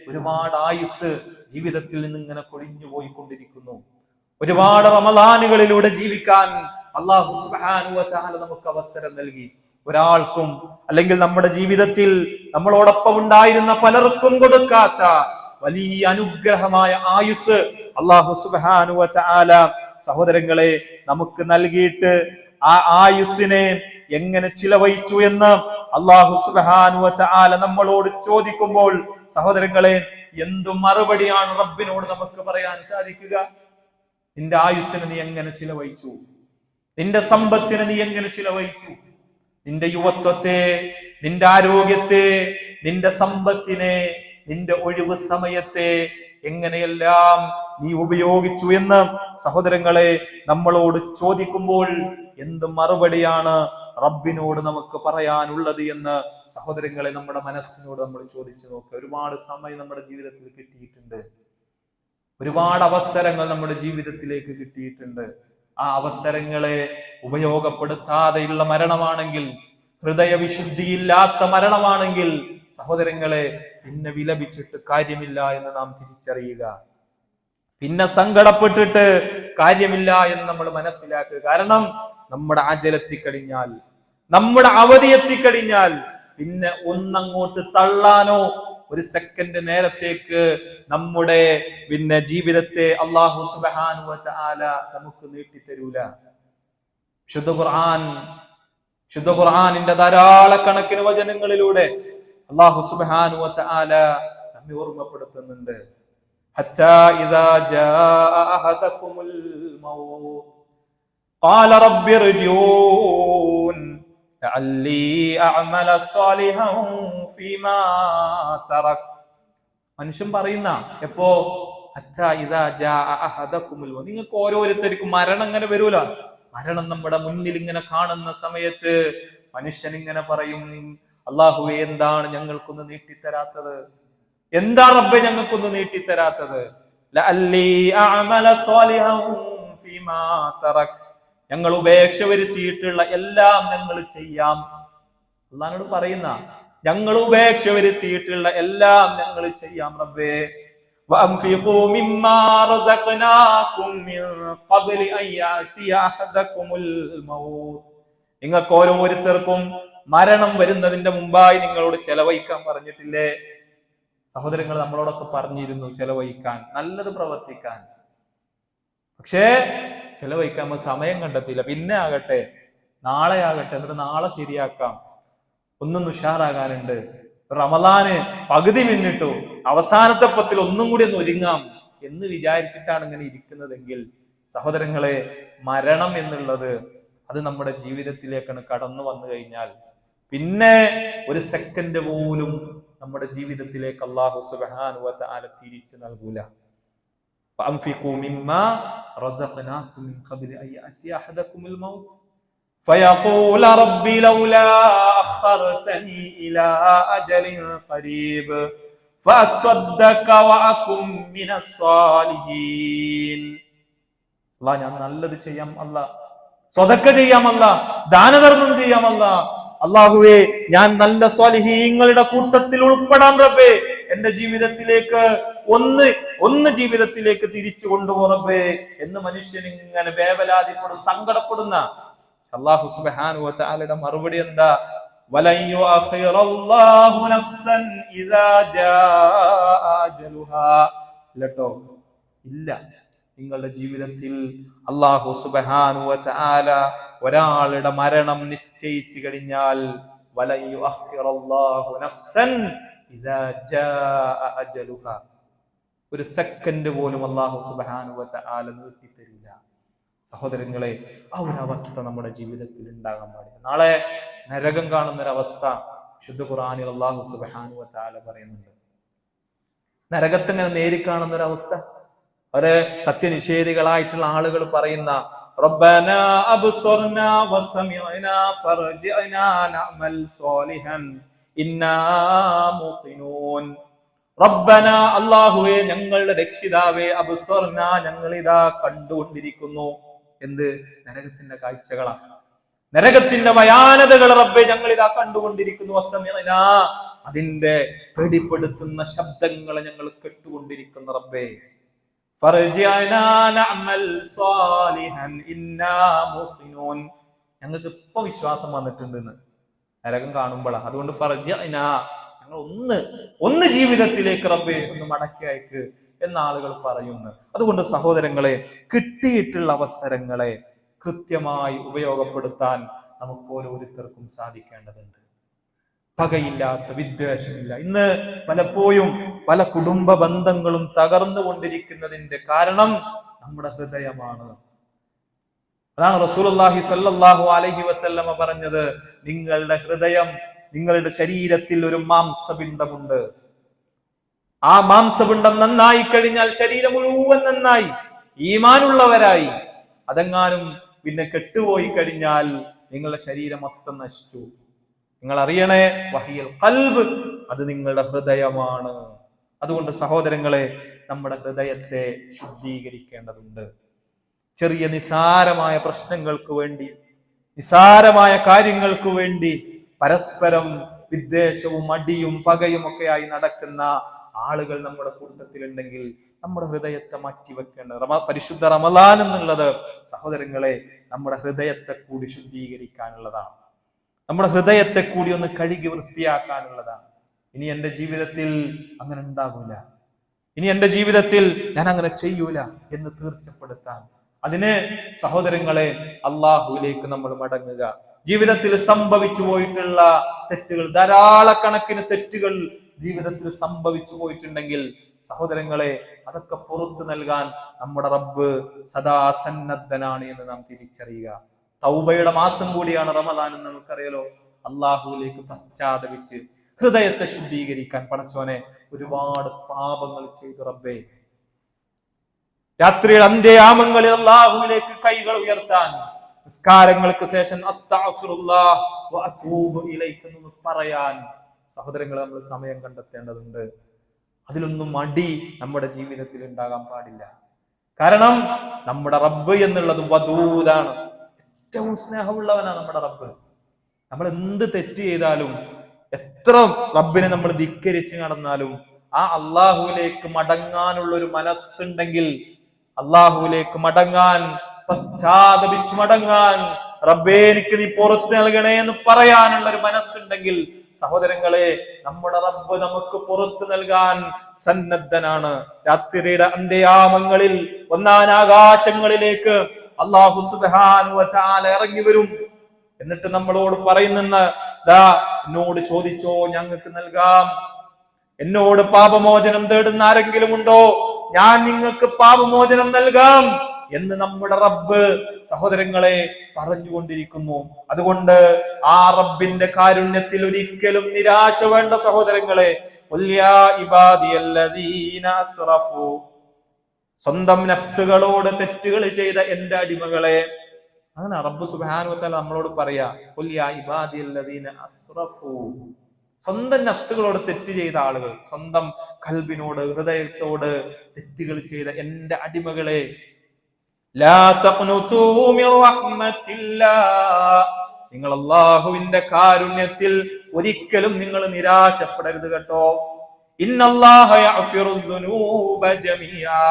ഒരുപാട് ആയുസ് ജീവിതത്തിൽ നിന്ന് ഇങ്ങനെ കൊഴിഞ്ഞു പോയിക്കൊണ്ടിരിക്കുന്നു. ഒരുപാട് റമളാനുകളിലൂടെ ജീവിക്കാൻ അല്ലാഹു സുബ്ഹാനഹു വ തആല നമുക്ക് അവസരം നൽകി. ഒരാൾക്കും അല്ലെങ്കിൽ നമ്മുടെ ജീവിതത്തിൽ നമ്മളോടൊപ്പം ഉണ്ടായിരുന്ന പലർക്കും കൊടുക്കാത്ത വലിയ അനുഗ്രഹമായ ആയുസ് അല്ലാഹു സുബ്ഹാനഹു വ തആല സഹോദരങ്ങളെ നമുക്ക് നൽകിയിട്ട് ആ ആയുസ്സിനെ എങ്ങനെ ചിലവഴിച്ചു എന്ന് അല്ലാഹു സുബ്ഹാനഹു വ തആല നമ്മളോട് ചോദിക്കുമ്പോൾ സഹോദരങ്ങളെ എന്തു മറുപടിയാണ് റബ്ബിനോട് നമുക്ക് പറയാൻ സാധിക്കുക? നിന്റെ ആയുസ്സിനെ നീ എങ്ങനെ ചിലവഴിച്ചു? നിന്റെ സമ്പത്തിനെ നീ എങ്ങനെ ചിലവഴിച്ചു? നിന്റെ യുവത്വത്തെ, നിന്റെ ആരോഗ്യത്തെ, നിന്റെ സമ്പത്തിനെ, നിന്റെ ഒഴിവ് സമയത്തെ എങ്ങനെയെല്ലാം നീ ഉപയോഗിച്ചു എന്ന് സഹോദരങ്ങളെ നമ്മളോട് ചോദിക്കുമ്പോൾ എന്ത് മറുപടിയാണ് റബ്ബിനോട് നമുക്ക് പറയാനുള്ളത് എന്ന് സഹോദരങ്ങളെ നമ്മുടെ മനസ്സിനോട് നമ്മൾ ചോദിച്ചു നോക്കുക. ഒരുപാട് സമയം നമ്മുടെ ജീവിതത്തിൽ കിട്ടിയിട്ടുണ്ട്, ഒരുപാട് അവസരങ്ങൾ നമ്മുടെ ജീവിതത്തിലേക്ക് കിട്ടിയിട്ടുണ്ട്. ആ അവസരങ്ങളെ ഉപയോഗപ്പെടുത്താതെയുള്ള മരണമാണെങ്കിൽ, ഹൃദയവിശുദ്ധിയില്ലാത്ത മരണമാണെങ്കിൽ സഹോദരങ്ങളെ പിന്നെ വിലപിച്ചിട്ട് കാര്യമില്ല എന്ന് നാം തിരിച്ചറിയുക. പിന്നെ സങ്കടപ്പെട്ടിട്ട് കാര്യമില്ല എന്ന് നമ്മൾ മനസ്സിലാക്കുക. കാരണം നമ്മുടെ ആജലെത്തിക്കഴിഞ്ഞാൽ, നമ്മുടെ അവധി എത്തിക്കഴിഞ്ഞാൽ പിന്നെ ഒന്നങ്ങോട്ട് തള്ളാനോ ഒരു സെക്കൻഡ് നേരത്തേക്ക് നമ്മുടെ പിന്നെ ജീവിതത്തെ അല്ലാഹു സുബ്ഹാനഹു വ തആല നമുക്ക് നീട്ടിത്തരൂല. ശുദ്ധ ഖുർആനിന്റെ ധാരാളക്കണക്കിന് വചനങ്ങളിലൂടെ അല്ലാഹു സുബ്ഹാനഹു വ തആല നമ്മെ ഓർമ്മപ്പെടുത്തുന്നുണ്ട്. ഹത്താ ഇദാ ജാഅ അഹദകുമുൽ മൗത്ത് ഖാല റബ്ബി ഇർജിഊൻ ലഅല്ലി അഅമല സ്വാലിഹൻ ഫീമാ തറക്. മനുഷ്യൻ പറയുന്ന എപ്പോ ഹത്താ ഇദാ ജാഅ അഹദകുമുൽ മൗത്ത്, നിങ്ങൾക്ക് ഓരോരുത്തർക്കും മരണം ഇങ്ങനെ വരൂല. മരണം നമ്മുടെ മുന്നിൽ ഇങ്ങനെ കാണുന്ന സമയത്ത് മനുഷ്യൻ ഇങ്ങനെ പറയും, അല്ലാഹുവേ എന്താണ് ഞങ്ങൾക്കൊന്ന് നീട്ടിത്തരാത്തത്, എന്താ റബ്ബേ ഞങ്ങൾക്കൊന്ന് നീട്ടിത്തരാത്തത്. ലഅല്ലി അഅമല സ്വാലിഹൻ ഫീമാ തറക്, ഞങ്ങൾ ഉപേക്ഷ വരുത്തിയിട്ടുള്ള എല്ലാം ഞങ്ങൾ ചെയ്യാം. അല്ലാഹുവോട് പറയുന്ന, ഞങ്ങൾ ഉപേക്ഷ വരുത്തിയിട്ടുള്ള എല്ലാം ഞങ്ങൾ ചെയ്യാം റബ്ബേ. വഅൻഫിഖൂ മിമ്മാ റസഖ്നാകും മിൻ ഖബ്ലി അൻ യഅതിയ അഹദകുമുൽ മൗത്ത്, നിങ്ങൾക്ക് ഓരോരുത്തർക്കും മരണം വരുന്നതിന്റെ മുമ്പായി നിങ്ങളോട് ചെലവഴിക്കാൻ പറഞ്ഞിട്ടില്ലേ? സഹോദരങ്ങൾ, നമ്മളോടൊക്കെ പറഞ്ഞിരുന്നു ചെലവഴിക്കാൻ, നല്ലത് പ്രവർത്തിക്കാൻ. പക്ഷേ ചെലവഴിക്കാൻ സമയം കണ്ടെത്തിയില്ല. പിന്നെ ആകട്ടെ, നാളെ ആകട്ടെ, എന്നിട്ട് നാളെ ശരിയാക്കാം, ഒന്നും ഉഷാറാകാനുണ്ട്, റമദാന് പകുതി പിന്നിട്ടു, അവസാനത്തെ പത്തിൽ ഒന്നും കൂടി ഒന്ന് ഒരുങ്ങാം എന്ന് വിചാരിച്ചിട്ടാണ് ഇങ്ങനെ ഇരിക്കുന്നതെങ്കിൽ സഹോദരങ്ങളെ, മരണം എന്നുള്ളത് അത് നമ്മുടെ ജീവിതത്തിലേക്കാണ് കടന്നു വന്നു കഴിഞ്ഞാൽ പിന്നെ ഒരു സെക്കൻഡ് പോലും നമ്മുടെ ജീവിതത്തിലേക്ക് അല്ലാഹു സുബ്ഹാനഹു വ തആല തിരിച്ചു നൽകൂല. ഫഅൻഫിഖൂ മിമ്മാ റസഖ്നാകും മിൻ ഖബ്ലി അൻ യഅതിയ അഹദകുമുൽ മൗത്ത് ഫയഖൂല റബ്ബി ലൗലാ അഖർതനി ഇലാ അജലിൻ ഖരീബ് ഫഅസ്വദ്ദക വഅകും മിനസ് സാലിഹീൻ. അല്ലാഹ്, ഞാൻ നല്ലത് ചെയ്യാം അല്ലാഹ്, സ്വതക്ക ചെയ്യാം അല്ലാഹ്, ദാനധർമ്മം ചെയ്യാം അല്ലാഹ്, അല്ലാഹുവേ ഞാൻ നല്ല സ്വാലിഹീങ്ങളുടെ കൂട്ടത്തിൽ ഉൾപ്പെടാം റബ്ബേ, എന്റെ ജീവിതത്തിലേക്ക് ഒന്ന് ജീവിതത്തിലേക്ക് തിരിച്ചു കൊണ്ടുപോ റബ്ബേ എന്ന് മനുഷ്യൻ ഇങ്ങനെ വേവലാതിപ്പെടും, സങ്കടപ്പെടുന്ന അല്ലാഹു സുബ്ഹാനഹു വ തആലയുടെ മറുപടി എന്താ? വലൻ യുഅഖിറല്ലാഹു നഫ്സൻ ഇദാ ജാഅ അജലുഹാ. ഇല്ലട്ടോ, ഇല്ല, നിങ്ങളുടെ ജീവിതത്തിൽ അല്ലാഹു സുബ്ഹാനഹു വ തആല ഒരാളുടെ മരണം നിശ്ചയിച്ചു കഴിഞ്ഞാൽ വലൻ യുഅഖിറല്ലാഹു നഫ്സൻ ഇദാ ജാഅ അജലുഹാ, ഒരു സെക്കൻഡ് പോലും അല്ലാഹു സുബ്ഹാനഹു വ തആല നീട്ടി തരില്ല. സഹോദരങ്ങളെ, ആ ഒരു അവസ്ഥ നമ്മുടെ ജീവിതത്തിൽ ഉണ്ടാകാൻ പാടില്ല. നാളെ നരകം കാണുന്ന ഒരു അവസ്ഥ ശുദ്ധ ഖുർആനിൽ അല്ലാഹു സുബ്ഹാനഹു വ തആല പറയുന്നുണ്ട്. നരകത്തെ ഇങ്ങനെ നേരിക്കാണുന്ന ഒരു അവസ്ഥ ഒരു സത്യനിഷേധികളായിട്ടുള്ള ആളുകൾ പറയുന്ന, റബ്ബനാ അബ്സർനാ വസമിഅനാ ഫർജിഅനാ നഅമൽ സ്വാലിഹൻ ഇന്നാ മുഖിനൂൻ. റബ്ബനാ, അല്ലാഹുവേ ഞങ്ങളുടെ രക്ഷിതാവേ, അബ്സർനാ ഞങ്ങളിതാ കണ്ടുകൊണ്ടിരിക്കുന്നു. എന്ത്? നരകത്തിന്റെ കാഴ്ചകളാണ്, നരകത്തിന്റെ ഭയാനതകൾ റബ്ബേ ഞങ്ങളിതാ കണ്ടുകൊണ്ടിരിക്കുന്നു. വസമിഅനാ, അതിന്റെ പേടിപ്പെടുത്തുന്ന ശബ്ദങ്ങളെ ഞങ്ങൾ കേട്ടുകൊണ്ടിരിക്കുന്നു റബ്ബേ. ഫർജിഅനാ നഅമൽ സ്വാലിഹൻ ഇന്നാ മുഖിനൂൻ, ഞങ്ങൾക്ക് ഇപ്പൊ വിശ്വാസം വന്നിട്ടുണ്ടെന്ന് നരകം കാണുമ്പോഴാണ്. അതുകൊണ്ട് ഫർജിഅനാ, ഞങ്ങൾ ഒന്ന് ജീവിതത്തിലേക്ക് റബ്ബേ ഒന്ന് മടക്കി അയക്ക് എന്ന ആളുകൾ പറയുന്നു. അതുകൊണ്ട് സഹോദരങ്ങളെ, കിട്ടിയിട്ടുള്ള അവസരങ്ങളെ കൃത്യമായി ഉപയോഗപ്പെടുത്താൻ നമുക്ക് ഓരോരുത്തർക്കും സാധിക്കേണ്ടതുണ്ട്. പകയില്ലാത്ത, വിദ്വേഷമില്ല. ഇന്ന് പലപ്പോഴും പല കുടുംബ ബന്ധങ്ങളും തകർന്നുകൊണ്ടിരിക്കുന്നതിന്റെ കാരണം നമ്മുടെ ഹൃദയമാണ്. അതാണ് റസൂലുള്ളാഹി സ്വല്ലല്ലാഹു അലൈഹി വസല്ലമ പറഞ്ഞത്, നിങ്ങളുടെ ഹൃദയം, നിങ്ങളുടെ ശരീരത്തിൽ ഒരു മാംസപിണ്ഡമുണ്ട്. ആ മാംസപിണ്ഡം നന്നായി കഴിഞ്ഞാൽ ശരീരം മുഴുവൻ നന്നായി, ഈമാനുള്ളവരായി. അതെങ്ങാനും പിന്നെ കെട്ടുപോയി കഴിഞ്ഞാൽ നിങ്ങളുടെ ശരീരം മൊത്തം നശിച്ചു. നിങ്ങൾ അറിയണേ, വഹിയൽ ഖൽബ്, അത് നിങ്ങളുടെ ഹൃദയമാണ്. അതുകൊണ്ട് സഹോദരങ്ങളെ, നമ്മുടെ ഹൃദയത്തെ ശുദ്ധീകരിക്കേണ്ടതുണ്ട്. ചെറിയ നിസാരമായ പ്രശ്നങ്ങൾക്ക് വേണ്ടി, നിസാരമായ കാര്യങ്ങൾക്ക് വേണ്ടി പരസ്പരം വിദ്വേഷവും അടിയും പകയും ഒക്കെയായി നടക്കുന്ന ആളുകൾ നമ്മുടെ കൂട്ടത്തിലുണ്ടെങ്കിൽ നമ്മുടെ ഹൃദയത്തെ മാറ്റിവെക്കേണ്ടത്. പരിശുദ്ധ റമളാൻ എന്നുള്ളത് സഹോദരങ്ങളെ നമ്മുടെ ഹൃദയത്തെ കൂടി ശുദ്ധീകരിക്കാനുള്ളതാണ്, നമ്മുടെ ഹൃദയത്തെ കൂടി ഒന്ന് കഴുകി വൃത്തിയാക്കാനുള്ളതാണ്. ഇനി എന്റെ ജീവിതത്തിൽ അങ്ങനെ ഉണ്ടാകൂല, ഇനി എന്റെ ജീവിതത്തിൽ ഞാൻ അങ്ങനെ ചെയ്യൂല എന്ന് തീർച്ചപ്പെടുത്താൻ, അതിന് സഹോദരങ്ങളെ അള്ളാഹുവിലേക്ക് നമ്മൾ മടങ്ങുക. ജീവിതത്തിൽ സംഭവിച്ചു പോയിട്ടുള്ള തെറ്റുകൾ, ധാരാളക്കണക്കിന് തെറ്റുകൾ ജീവിതത്തിൽ സംഭവിച്ചു പോയിട്ടുണ്ടെങ്കിൽ സഹോദരങ്ങളെ, അതൊക്കെ പുറത്തു നൽകാൻ നമ്മുടെ റബ്ബ് സദാ സന്നദ്ധനാണ് എന്ന് നാം തിരിച്ചറിയുക. തൗബയുടെ മാസം കൂടിയാണ് റമദാൻ എന്ന് നമുക്കറിയാലോ. അള്ളാഹുവിലേക്ക് പശ്ചാത്തപിച്ച് ഹൃദയത്തെ ശുദ്ധീകരിക്കാൻ പടച്ചോനെ ഒരുപാട് പാപങ്ങൾ ചെയ്തു റബ്ബേ. രാത്രിയുടെ അന്ത്യയാമങ്ങളിൽ അള്ളാഹുവിലേക്ക് കൈകൾ ഉയർത്താൻ, നിസ്കാരങ്ങൾക്ക് ശേഷം അസ്തഗ്ഫിറുല്ലാഹ് വ അതൂബു ഇലൈക എന്ന് പറയാൻ സഹോദരങ്ങളെ നമ്മൾ സമയം കണ്ടെത്തേണ്ടതുണ്ട്. അതിലൊന്നും മടി നമ്മുടെ ജീവിതത്തിൽ ഉണ്ടാകാൻ പാടില്ല. കാരണം നമ്മുടെ റബ്ബ് എന്നുള്ളത് വദൂദാണ്, ഏറ്റവും സ്നേഹമുള്ളവനാണ് നമ്മുടെ റബ്ബ്. നമ്മൾ എന്ത് തെറ്റ് ചെയ്താലും, എത്ര റബ്ബിനെ നമ്മൾ ധിക്കരിച്ച് നടന്നാലും, ആ അള്ളാഹുവിലേക്ക് മടങ്ങാനുള്ള ഒരു മനസ്സുണ്ടെങ്കിൽ, അള്ളാഹുവിലേക്ക് മടങ്ങാൻ, പശ്ചാത്തപിച്ചു മടങ്ങാൻ, റബ്ബേ എനിക്ക് നീ പുറത്ത് നൽകണേ എന്ന് പറയാനുള്ള ഒരു മനസ്സുണ്ടെങ്കിൽ സഹോദരങ്ങളെ, നമ്മുടെ റബ്ബ് നമുക്ക് പുറത്തു നൽകാൻ സന്നദ്ധനാണ്. രാത്രിയുടെ അന്ത്യയാമങ്ങളിൽ ഒന്നാനാകാശങ്ങളിലേക്ക് അല്ലാഹു സുബ്ഹാനഹു വ തആല ഇറങ്ങി വരും. എന്നിട്ട് നമ്മളോട് പറയുന്ന, ദാ എന്നോട് ചോദിച്ചോ ഞങ്ങൾക്ക് നൽകാം. എന്നോട് പാപമോചനം തേടുന്ന ആരെങ്കിലും ഉണ്ടോ, ഞാൻ നിങ്ങൾക്ക് പാപമോചനം നൽകാം എന്ന് നമ്മുടെ റബ്ബ് സഹോദരങ്ങളെ പറഞ്ഞുകൊണ്ടിരിക്കുന്നു. അതുകൊണ്ട് ആ റബ്ബിന്റെ കാരുണ്യത്തിൽ ഒരിക്കലും നിരാശ വേണ്ട സഹോദരങ്ങളെ. സ്വന്തം നഫ്സുകളോട് തെറ്റുകൾ ചെയ്ത എന്റെ അടിമകളെ, അങ്ങനെ റബ്ബ് സുബ്ഹാനഹു വ തആല നമ്മളോട് പറയാ, സ്വന്തം നഫ്സുകളോട് തെറ്റ് ചെയ്ത ആളുകൾ, സ്വന്തം ഖൽബിനോട്, ഹൃദയത്തോട് തെറ്റുകൾ ചെയ്ത എന്റെ അടിമകളെ, ലാ തഖ്നുതു മിർ റഹ്മത്തില്ലാഹ്, നിങ്ങൾ അല്ലാഹുവിന്റെ കാരുണ്യത്തിൽ ഒരിക്കലും നിങ്ങൾ നിരാശപ്പെടരുത് കേട്ടോ. ഇന്നല്ലാഹ യഗ്ഫിറുസ് ദുനൂബ ജമീആ,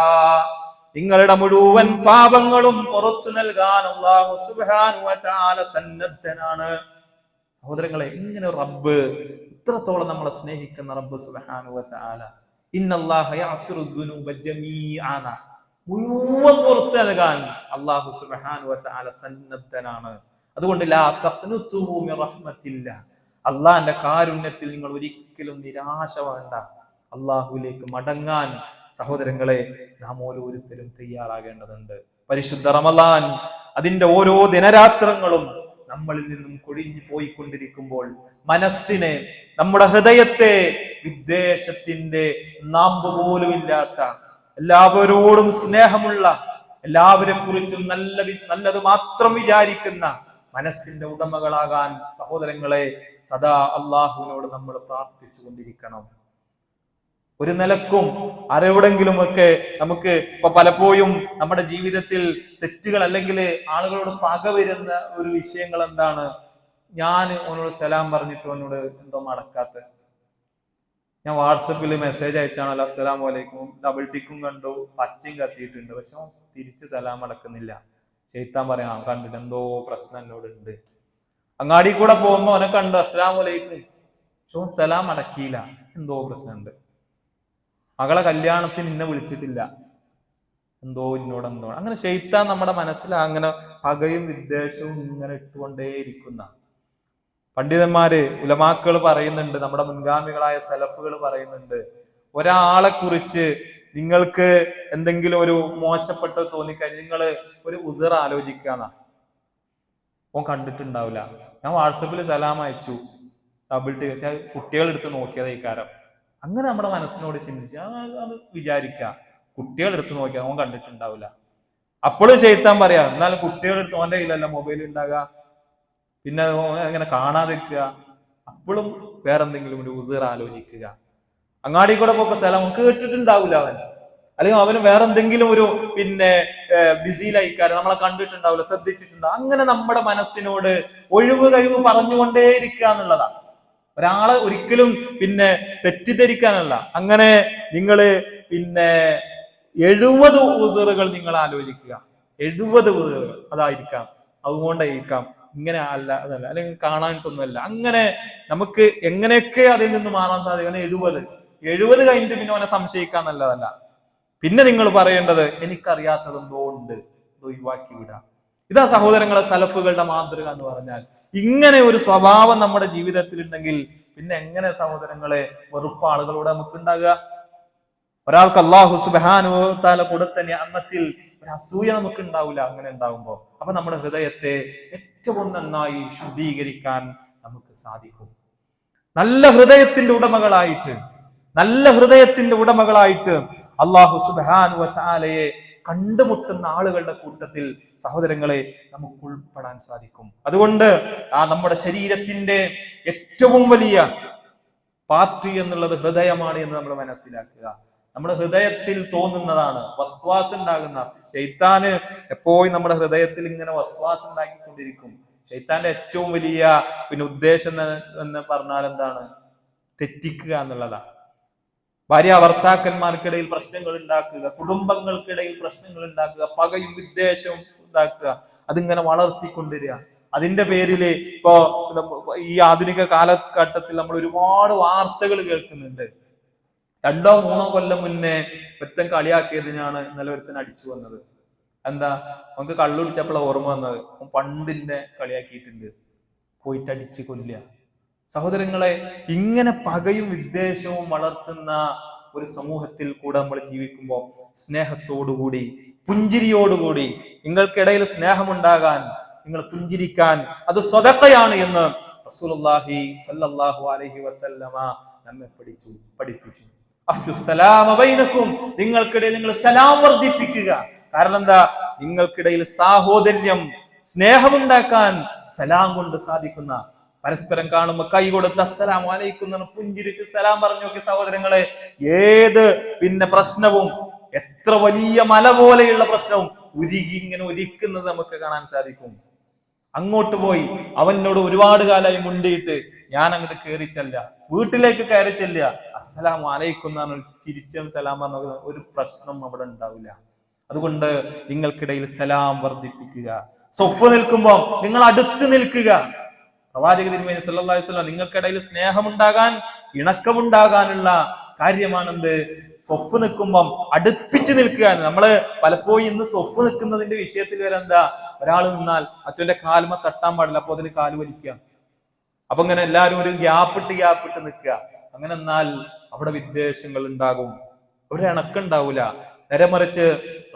നിങ്ങളുടെ മുഴുവൻ പാപങ്ങളും പുറത്തു നൽകാൻ അല്ലാഹു സുബ്ഹാനഹു വ തആല സന്നദ്ധനാണ്. സഹോദരങ്ങളെ, ഇങ്ങനെ റബ്ബ്, ഇത്രത്തോളം നമ്മളെ സ്നേഹിക്കുന്ന റബ്ബ് സുബ്ഹാനഹു വ തആല ഇന്നല്ലാഹ യഗ്ഫിറുസ് ദുനൂബ ജമീആ, മുഴുവൻ പുറത്തു നൽകാൻ അല്ലാഹു സുബ്ഹാനഹു വ തആല സന്നദ്ധനാണ്. അതുകൊണ്ട് ലാ തഖ്നുതു മിർ റഹ്മത്തില്ലാഹ്, അല്ലാഹുവിന്റെ കാരുണ്യത്തിൽ നിങ്ങൾ ഒരിക്കലും നിരാശ വേണ്ട. അല്ലാഹുവിലേക്ക് മടങ്ങാൻ സഹോദരങ്ങളെ നാം ഓരോരുത്തരും തയ്യാറാകേണ്ടതുണ്ട്. പരിശുദ്ധ റമളാൻ അതിന്റെ ഓരോ ദിനരാത്രങ്ങളും നമ്മളിൽ നിന്നും കൊഴിഞ്ഞു പോയിക്കൊണ്ടിരിക്കുമ്പോൾ മനസ്സിനെ, നമ്മുടെ ഹൃദയത്തെ വിദ്വേഷത്തിന്റെ നാമ്പ് പോലും ഇല്ലാത്ത, എല്ലാവരോടും സ്നേഹമുള്ള, എല്ലാവരെ കുറിച്ചും നല്ലത് മാത്രം വിചാരിക്കുന്ന മനസ്സിന്റെ ഉടമകളാകാൻ സഹോദരങ്ങളെ സദാ അള്ളാഹുവിനോട് നമ്മൾ പ്രാർത്ഥിച്ചു കൊണ്ടിരിക്കണം. ഒരു നിലക്കും ആരെവിടെങ്കിലും ഒക്കെ നമുക്ക് ഇപ്പൊ പലപ്പോഴും നമ്മുടെ ജീവിതത്തിൽ തെറ്റുകൾ അല്ലെങ്കിൽ ആളുകളോട് പക വരുന്ന ഒരു വിഷയങ്ങൾ എന്താണ്? ഞാൻ അവനോട് സലാം പറഞ്ഞിട്ട് അവനോട് എന്തോ മടക്കാത്ത, ഞാൻ വാട്സപ്പിൽ മെസ്സേജ് അയച്ചാണല്ലോ അസ്സലാമു അലൈക്കും, ഡബിൾ ടിക്കും കണ്ടു, പച്ചയും കത്തിയിട്ടുണ്ട്, പക്ഷെ തിരിച്ച് സലാം അടക്കുന്നില്ല. ശൈത്താൻ പറയാം കണ്ടിട്ട് എന്തോ പ്രശ്നം എന്നോട് ഉണ്ട്. അങ്ങാടി കൂടെ പോകുമ്പോ അവനെ കണ്ടു അസ്സലാമു അലൈക്കും, പക്ഷെ സലാം അടക്കിയില്ല, എന്തോ പ്രശ്നമുണ്ട്. മകളെ കല്യാണത്തിന് ഇന്നെ വിളിച്ചിട്ടില്ല, എന്തോ എന്നോട് എന്തോ. അങ്ങനെ ശൈത്താൻ നമ്മുടെ മനസ്സിൽ അങ്ങനെ പകയും വിദ്വേഷവും ഇങ്ങനെ ഇട്ടുകൊണ്ടേയിരിക്കുന്ന പണ്ഡിതന്മാര്, ഉലമാക്കൾ പറയുന്നുണ്ട്, നമ്മുടെ മുൻഗാമികളായ സലഫുകൾ പറയുന്നുണ്ട്, ഒരാളെ കുറിച്ച് നിങ്ങൾക്ക് എന്തെങ്കിലും ഒരു മോശപ്പെട്ടത് തോന്നിക്കഴിഞ്ഞാൽ നിങ്ങൾ ഒരു ഉദർ ആലോചിക്കാന്നാ. ഓൻ കണ്ടിട്ടുണ്ടാവില്ല, ഞാൻ വാട്സപ്പിൽ സലാം അയച്ചു, ഡബിൾ ടി, പക്ഷെ കുട്ടികളെടുത്ത് നോക്കിയത് ഈ കാരം. അങ്ങനെ നമ്മുടെ മനസ്സിനോട് ചിന്തിച്ച് അത് വിചാരിക്കുക, കുട്ടികളെടുത്ത് നോക്കിയാൽ ഓൻ കണ്ടിട്ടുണ്ടാവില്ല. അപ്പോഴും ശൈത്താൻ പറയാ, എന്നാലും കുട്ടികളെടുത്ത് ഓന്റെ കയ്യിലല്ല മൊബൈൽ ഉണ്ടാകുക, പിന്നെ അങ്ങനെ കാണാതിരിക്കുക. അപ്പോഴും വേറെന്തെങ്കിലും ഒരു ഉദർ ആലോചിക്കുക. അങ്ങാടി കൂടെ പോക്കെ സ്ഥലം കേട്ടിട്ടുണ്ടാവില്ല അവൻ, അല്ലെങ്കിൽ അവന് വേറെ എന്തെങ്കിലും ഒരു ബിസിയിലായിക്കാരം, നമ്മളെ കണ്ടിട്ടുണ്ടാവില്ല, ശ്രദ്ധിച്ചിട്ടുണ്ടാവും. അങ്ങനെ നമ്മുടെ മനസ്സിനോട് ഒഴിവ് കഴിവ് പറഞ്ഞുകൊണ്ടേയിരിക്കുക എന്നുള്ളതാണ്. ഒരാളെ ഒരിക്കലും തെറ്റിദ്ധരിക്കാനല്ല. അങ്ങനെ നിങ്ങള് 70 ഉദറുകൾ നിങ്ങൾ ആലോചിക്കുക, 70 ഉദറുകൾ അതായിരിക്കാം, അതുകൊണ്ടായിരിക്കാം, ഇങ്ങനെ അല്ല അതല്ല, അല്ലെങ്കിൽ കാണാനിട്ടൊന്നുമല്ല. അങ്ങനെ നമുക്ക് എങ്ങനെയൊക്കെ അതിൽ നിന്ന് മാറാൻ സാധിക്കും. 70 കഴിഞ്ഞിട്ട് പിന്നെ അവനെ സംശയിക്കാൻ നല്ലതല്ല. പിന്നെ നിങ്ങൾ പറയേണ്ടത് എനിക്കറിയാത്തത് എന്തോ ഉണ്ട്, ഒഴിവാക്കി വിടാം. ഇതാ സഹോദരങ്ങളെ സലഫുകളുടെ മാതൃക എന്ന് പറഞ്ഞാൽ. ഇങ്ങനെ ഒരു സ്വഭാവം നമ്മുടെ ജീവിതത്തിൽ ഉണ്ടെങ്കിൽ പിന്നെ എങ്ങനെ സഹോദരങ്ങളെ വെറുപ്പ് ആളുകളോട് നമുക്ക് ഉണ്ടാകുക? ഒരാൾക്ക് അല്ലാഹു സുബ്ഹാനഹു വ തആല കൊടുത്ത നിഅമത്തിൽ ഒരു അസൂയ നമുക്ക് ഉണ്ടാവില്ല. അങ്ങനെ ഉണ്ടാവുമ്പോ അപ്പൊ നമ്മുടെ ഹൃദയത്തെ ഏറ്റവും നന്നായി ശുദ്ധീകരിക്കാൻ നമുക്ക് സാധിക്കും. നല്ല ഹൃദയത്തിന്റെ ഉടമകളായിട്ട് അല്ലാഹു സുബ്ഹാനഹു വ തആലയെ കണ്ടുമുട്ടുന്ന ആളുകളുടെ കൂട്ടത്തിൽ സഹോദരങ്ങളെ നമുക്ക് ഉൾപ്പെടാൻ സാധിക്കും. അതുകൊണ്ട് നമ്മുടെ ശരീരത്തിന്റെ ഏറ്റവും വലിയ പാർട്ടി എന്നുള്ളത് ഹൃദയമാണ് എന്ന് നമ്മൾ മനസ്സിലാക്കുക. നമ്മുടെ ഹൃദയത്തിൽ തോന്നുന്നതാണ് വസ്വാസ് ഉണ്ടാകുന്ന. ശൈത്താന് എപ്പോഴും നമ്മുടെ ഹൃദയത്തിൽ ഇങ്ങനെ വസ്വാസ് ഉണ്ടാക്കിക്കൊണ്ടിരിക്കും. ശൈത്താന്റെ ഏറ്റവും വലിയ ഉദ്ദേശം എന്ന് പറഞ്ഞാൽ എന്താണ്? തെറ്റിക്കുക എന്നുള്ളതാണ്. ഭാര്യ ഭർത്താക്കന്മാർക്കിടയിൽ പ്രശ്നങ്ങൾ ഉണ്ടാക്കുക, കുടുംബങ്ങൾക്കിടയിൽ പ്രശ്നങ്ങൾ ഉണ്ടാക്കുക, പകയും വിദ്വേഷവും ഉണ്ടാക്കുക, അതിങ്ങനെ വളർത്തിക്കൊണ്ടിരിക. അതിന്റെ പേരില് ഇപ്പോ ഈ ആധുനിക കാലഘട്ടത്തിൽ നമ്മൾ ഒരുപാട് വാർത്തകൾ കേൾക്കുന്നുണ്ട്. 2-3 കൊല്ലം മുന്നേ ഒരുത്തൻ കളിയാക്കിയതിനാണ് ഇന്നലെ ഒരുത്തൻ അടിച്ചു വന്നത്. എന്താ? നമുക്ക് കള്ളുടിച്ചപ്പോഴാണ് ഓർമ്മ വന്നത്. പണ്ടിന്റെ കളിയാക്കിയിട്ടുണ്ട്, പോയിട്ട് അടിച്ച് കൊല്ലുക. സഹോദരങ്ങളെ, ഇങ്ങനെ പകയും വിദ്വേഷവും വളർത്തുന്ന ഒരു സമൂഹത്തിൽ കൂടെ നമ്മൾ ജീവിക്കുമ്പോൾ സ്നേഹത്തോടുകൂടി, പുഞ്ചിരിയോടുകൂടി, നിങ്ങൾക്കിടയിൽ സ്നേഹമുണ്ടാകാൻ, നിങ്ങൾ പുഞ്ചിരിക്കാൻ അത് സ്വതക്കയാണ് എന്ന് റസൂലുള്ളാഹി സ്വല്ലല്ലാഹു അലൈഹി വസല്ലമ നമ്മെ പഠിപ്പിച്ചു. അഫ്ശുസ്സലാമ ബൈനക്കും, നിങ്ങൾക്കിടയിൽ നിങ്ങൾ സലാം വർദ്ധിപ്പിക്കുക. കാരണം എന്താ? നിങ്ങൾക്കിടയിൽ സാഹോദര്യം, സ്നേഹമുണ്ടാക്കാൻ സലാം കൊണ്ട് സാധിക്കുന്ന, പരസ്പരം കാണുമ്പോൾ കൈ കൊടുത്ത് അസ്സലാമു അലൈക്കും എന്ന് പുഞ്ചിരിച്ച് സലാം പറഞ്ഞു നോക്കി സഹോദരങ്ങളെ. ഏത് പ്രശ്നവും, എത്ര വലിയ മല പോലെയുള്ള പ്രശ്നവും ഇങ്ങനെ ഒരിക്കുന്നത് നമുക്ക് കാണാൻ സാധിക്കും. അങ്ങോട്ട് പോയി അവനോട് ഒരുപാട് കാലമായി മുണ്ടിയിട്ട് ഞാൻ അങ്ങോട്ട് കയറിച്ചല്ല, വീട്ടിലേക്ക് കയറി ചെല്ലുക, അസ്സലാമു അലൈക്കും എന്നാണ് ചിരിച്ചും സലാം പറഞ്ഞത്, ഒരു പ്രശ്നം അവിടെ ഉണ്ടാവില്ല. അതുകൊണ്ട് നിങ്ങൾക്കിടയിൽ സലാം വർദ്ധിപ്പിക്കുക. സൊഫ് നിൽക്കുമ്പോൾ നിങ്ങൾ അടുത്ത് നിൽക്കുക. പ്രവാചക തിരുമേനി സല്ലല്ലാഹു അലൈഹി വസല്ലം നിങ്ങൾക്കിടയിൽ സ്നേഹമുണ്ടാകാൻ, ഇണക്കമുണ്ടാകാനുള്ള കാര്യമാണെന്ത്? സൊഫ് നിൽക്കുമ്പം അടുപ്പിച്ച് നിൽക്കുക. നമ്മള് പലപ്പോഴും ഇന്ന് സൊഫ് നിൽക്കുന്നതിന്റെ വിഷയത്തിൽ വരെ എന്താ? ഒരാൾ നിന്നാൽ മറ്റവന്റെ കാലുമ തട്ടാൻ പാടില്ല, അപ്പൊ അതിന് കാല് വലിക്കുക. അപ്പൊ ഇങ്ങനെ എല്ലാവരും ഒരു ഗ്യാപ്പിട്ട് നിൽക്കുക. അങ്ങനെ എന്നാൽ അവിടെ വിദ്വേഷങ്ങൾ ഉണ്ടാകും, ഒരു ഇണക്കുണ്ടാവൂല. നേരെ മറിച്ച്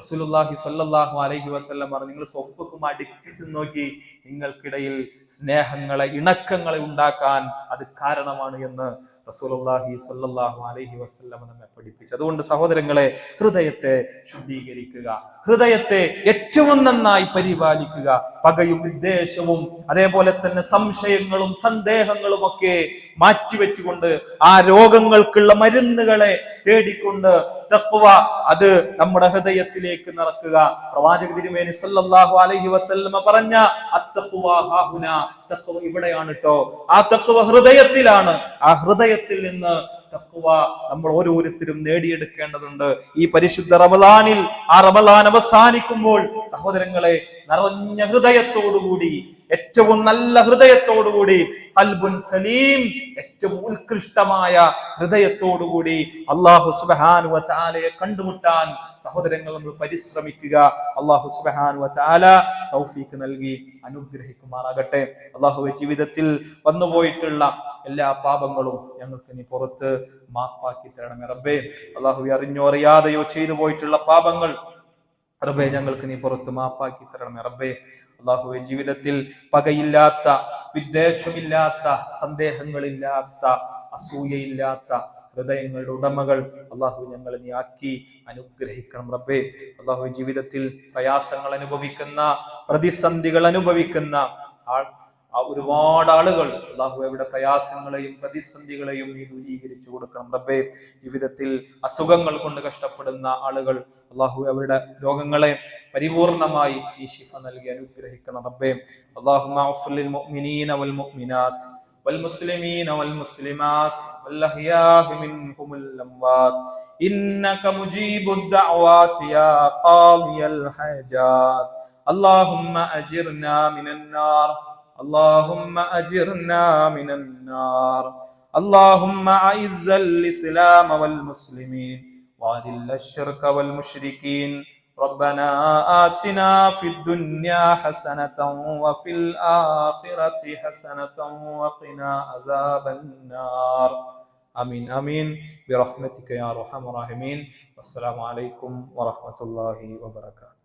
റസൂലുള്ളാഹി സ്വല്ലല്ലാഹു അലൈഹി വസല്ലം പറഞ്ഞു, നിങ്ങൾ സൊഫ്ഫും അടുപ്പിച്ച് നോക്കി, നിങ്ങൾക്കിടയിൽ സ്നേഹങ്ങളെ, ഇണക്കങ്ങളെ ഉണ്ടാക്കാൻ അത് കാരണമാണ് എന്ന് റസൂലുള്ളാഹി സ്വല്ലല്ലാഹു അലൈഹി വസല്ലം നമ്മെ പഠിപ്പിച്ചു. അതുകൊണ്ട് സഹോദരങ്ങളെ, ഹൃദയത്തെ ശുദ്ധീകരിക്കുക, ഹൃദയത്തെ ഏറ്റവും നന്നായി പരിപാലിക്കുക. പകയും വിദ്വേഷവും അതേപോലെ തന്നെ സംശയങ്ങളും സന്ദേഹങ്ങളും ഒക്കെ മാറ്റിവെച്ചുകൊണ്ട് ആ രോഗങ്ങൾക്കുള്ള മരുന്നുകളെ തേടിക്കൊണ്ട് തഖ്വ അത് നമ്മുടെ ഹൃദയത്തിലേക്ക് നിറക്കുക. പ്രവാചക തിരുമേനി സല്ലല്ലാഹു അലൈഹി വസല്ലമ പറഞ്ഞ അത്തഖ്വ ഹാഹുന, തഖ്വ ഇവിടെയാണ് ട്ടോ. ആ തഖ്വ ഹൃദയത്തിലാണ്. ആ ഹൃദയത്തിൽ നിന്ന് തഖ്വ നമ്മൾ ഓരോരുത്തരും നേടിയെടുക്കേണ്ടതുണ്ട്. ഈ പരിശുദ്ധ റമളാനിൽ, ആ റമളാൻ അവസാനിക്കുമ്പോൾ സഹോദരങ്ങളെ, നിറഞ്ഞ ഹൃദയത്തോടുകൂടി, ഏറ്റവും നല്ല ഹൃദയത്തോടുകൂടി, ഖൽബുൻ സലീം, ഏറ്റവും ഉത്കൃഷ്ടമായ ഹൃദയത്തോടുകൂടി അല്ലാഹു സുബ്ഹാനഹു വ തആലയെ കണ്ടുമുട്ടാൻ സഹോദരങ്ങൾ നമ്മൾ പരിശ്രമിക്കുക. അല്ലാഹു സുബ്ഹാനഹു വ തആല തൗഫീഖ് നൽകി അനുഗ്രഹിക്കുമാറാകട്ടെ. അല്ലാഹുവേ, ജീവിതത്തിൽ വന്നുപോയിട്ടുള്ള എല്ലാ പാപങ്ങളും ഞങ്ങൾക്ക് നീ പുറത്ത് മാപ്പാക്കി തരണമേ റബ്ബേ. അല്ലാഹുവേ, അറിഞ്ഞോ അറിയാതെയോ ചെയ്തു പോയിട്ടുള്ള പാപങ്ങൾ റബ്ബേ ഞങ്ങൾക്ക് നീ പുറത്ത് മാപ്പാക്കി തരണമേ റബ്ബേ. അല്ലാഹുവേ, ജീവിതത്തിൽ പകയില്ലാത്ത, വിദ്വേഷമില്ലാത്ത, സന്ദേഹങ്ങളില്ലാത്ത, അസൂയയില്ലാത്ത ഹൃദയങ്ങളുടെ ഉടമകൾ അല്ലാഹു ഞങ്ങളെ നീ ആക്കി അനുഗ്രഹിക്കണം റബ്ബേ. അല്ലാഹു, ജീവിതത്തിൽ പ്രയാസങ്ങൾ അനുഭവിക്കുന്ന, പ്രതിസന്ധികൾ അനുഭവിക്കുന്ന ഒരുപാട് ആളുകൾ അല്ലാഹു അവരുടെ പ്രയാസങ്ങളെയും പ്രതിസന്ധികളെയും നീ ദൂരീകരിച്ചു കൊടുക്കണം റബ്ബേ. ജീവിതത്തിൽ അസുഖങ്ങൾ കൊണ്ട് കഷ്ടപ്പെടുന്ന ആളുകൾ അല്ലാഹു അവരുടെ രോഗങ്ങളെ പരിപൂർണമായി ഈ ശിഫ നൽകി അനുഗ്രഹിക്കണം റബ്ബേ. അല്ലാഹുമ്മ അഗ്ഫിർ ലിൽ മുഅ്മിനീന വൽ മുഅ്മിനാത്ത് വൽ മുസ്ലിമീന വൽ മുസ്ലിമാത്ത് വൽ അഹ്യാഇ മിൻഹുൽ അംവാത്ത് ഇന്നക മുജീബുദ് ദഅവാതി യാ ഖാദിയൽ ഹജാത്ത്. അല്ലാഹുമ്മ അജിർനാ മിനൻ നാർ, اللهم أجرنا من النار. اللهم أعز الإسلام والمسلمين وأذل الشرك والمشركين. ربنا آتنا في الدنيا حسنة وفي الآخرة حسنة وقنا عذاب النار. ആമീൻ ആമീൻ ബിറഹ്മതിക യാ അർഹമർ റഹീമീൻ. വസ്സലാമു അലൈക്കും വറഹ്മത്തുള്ളാഹി വബറകാതുഹു.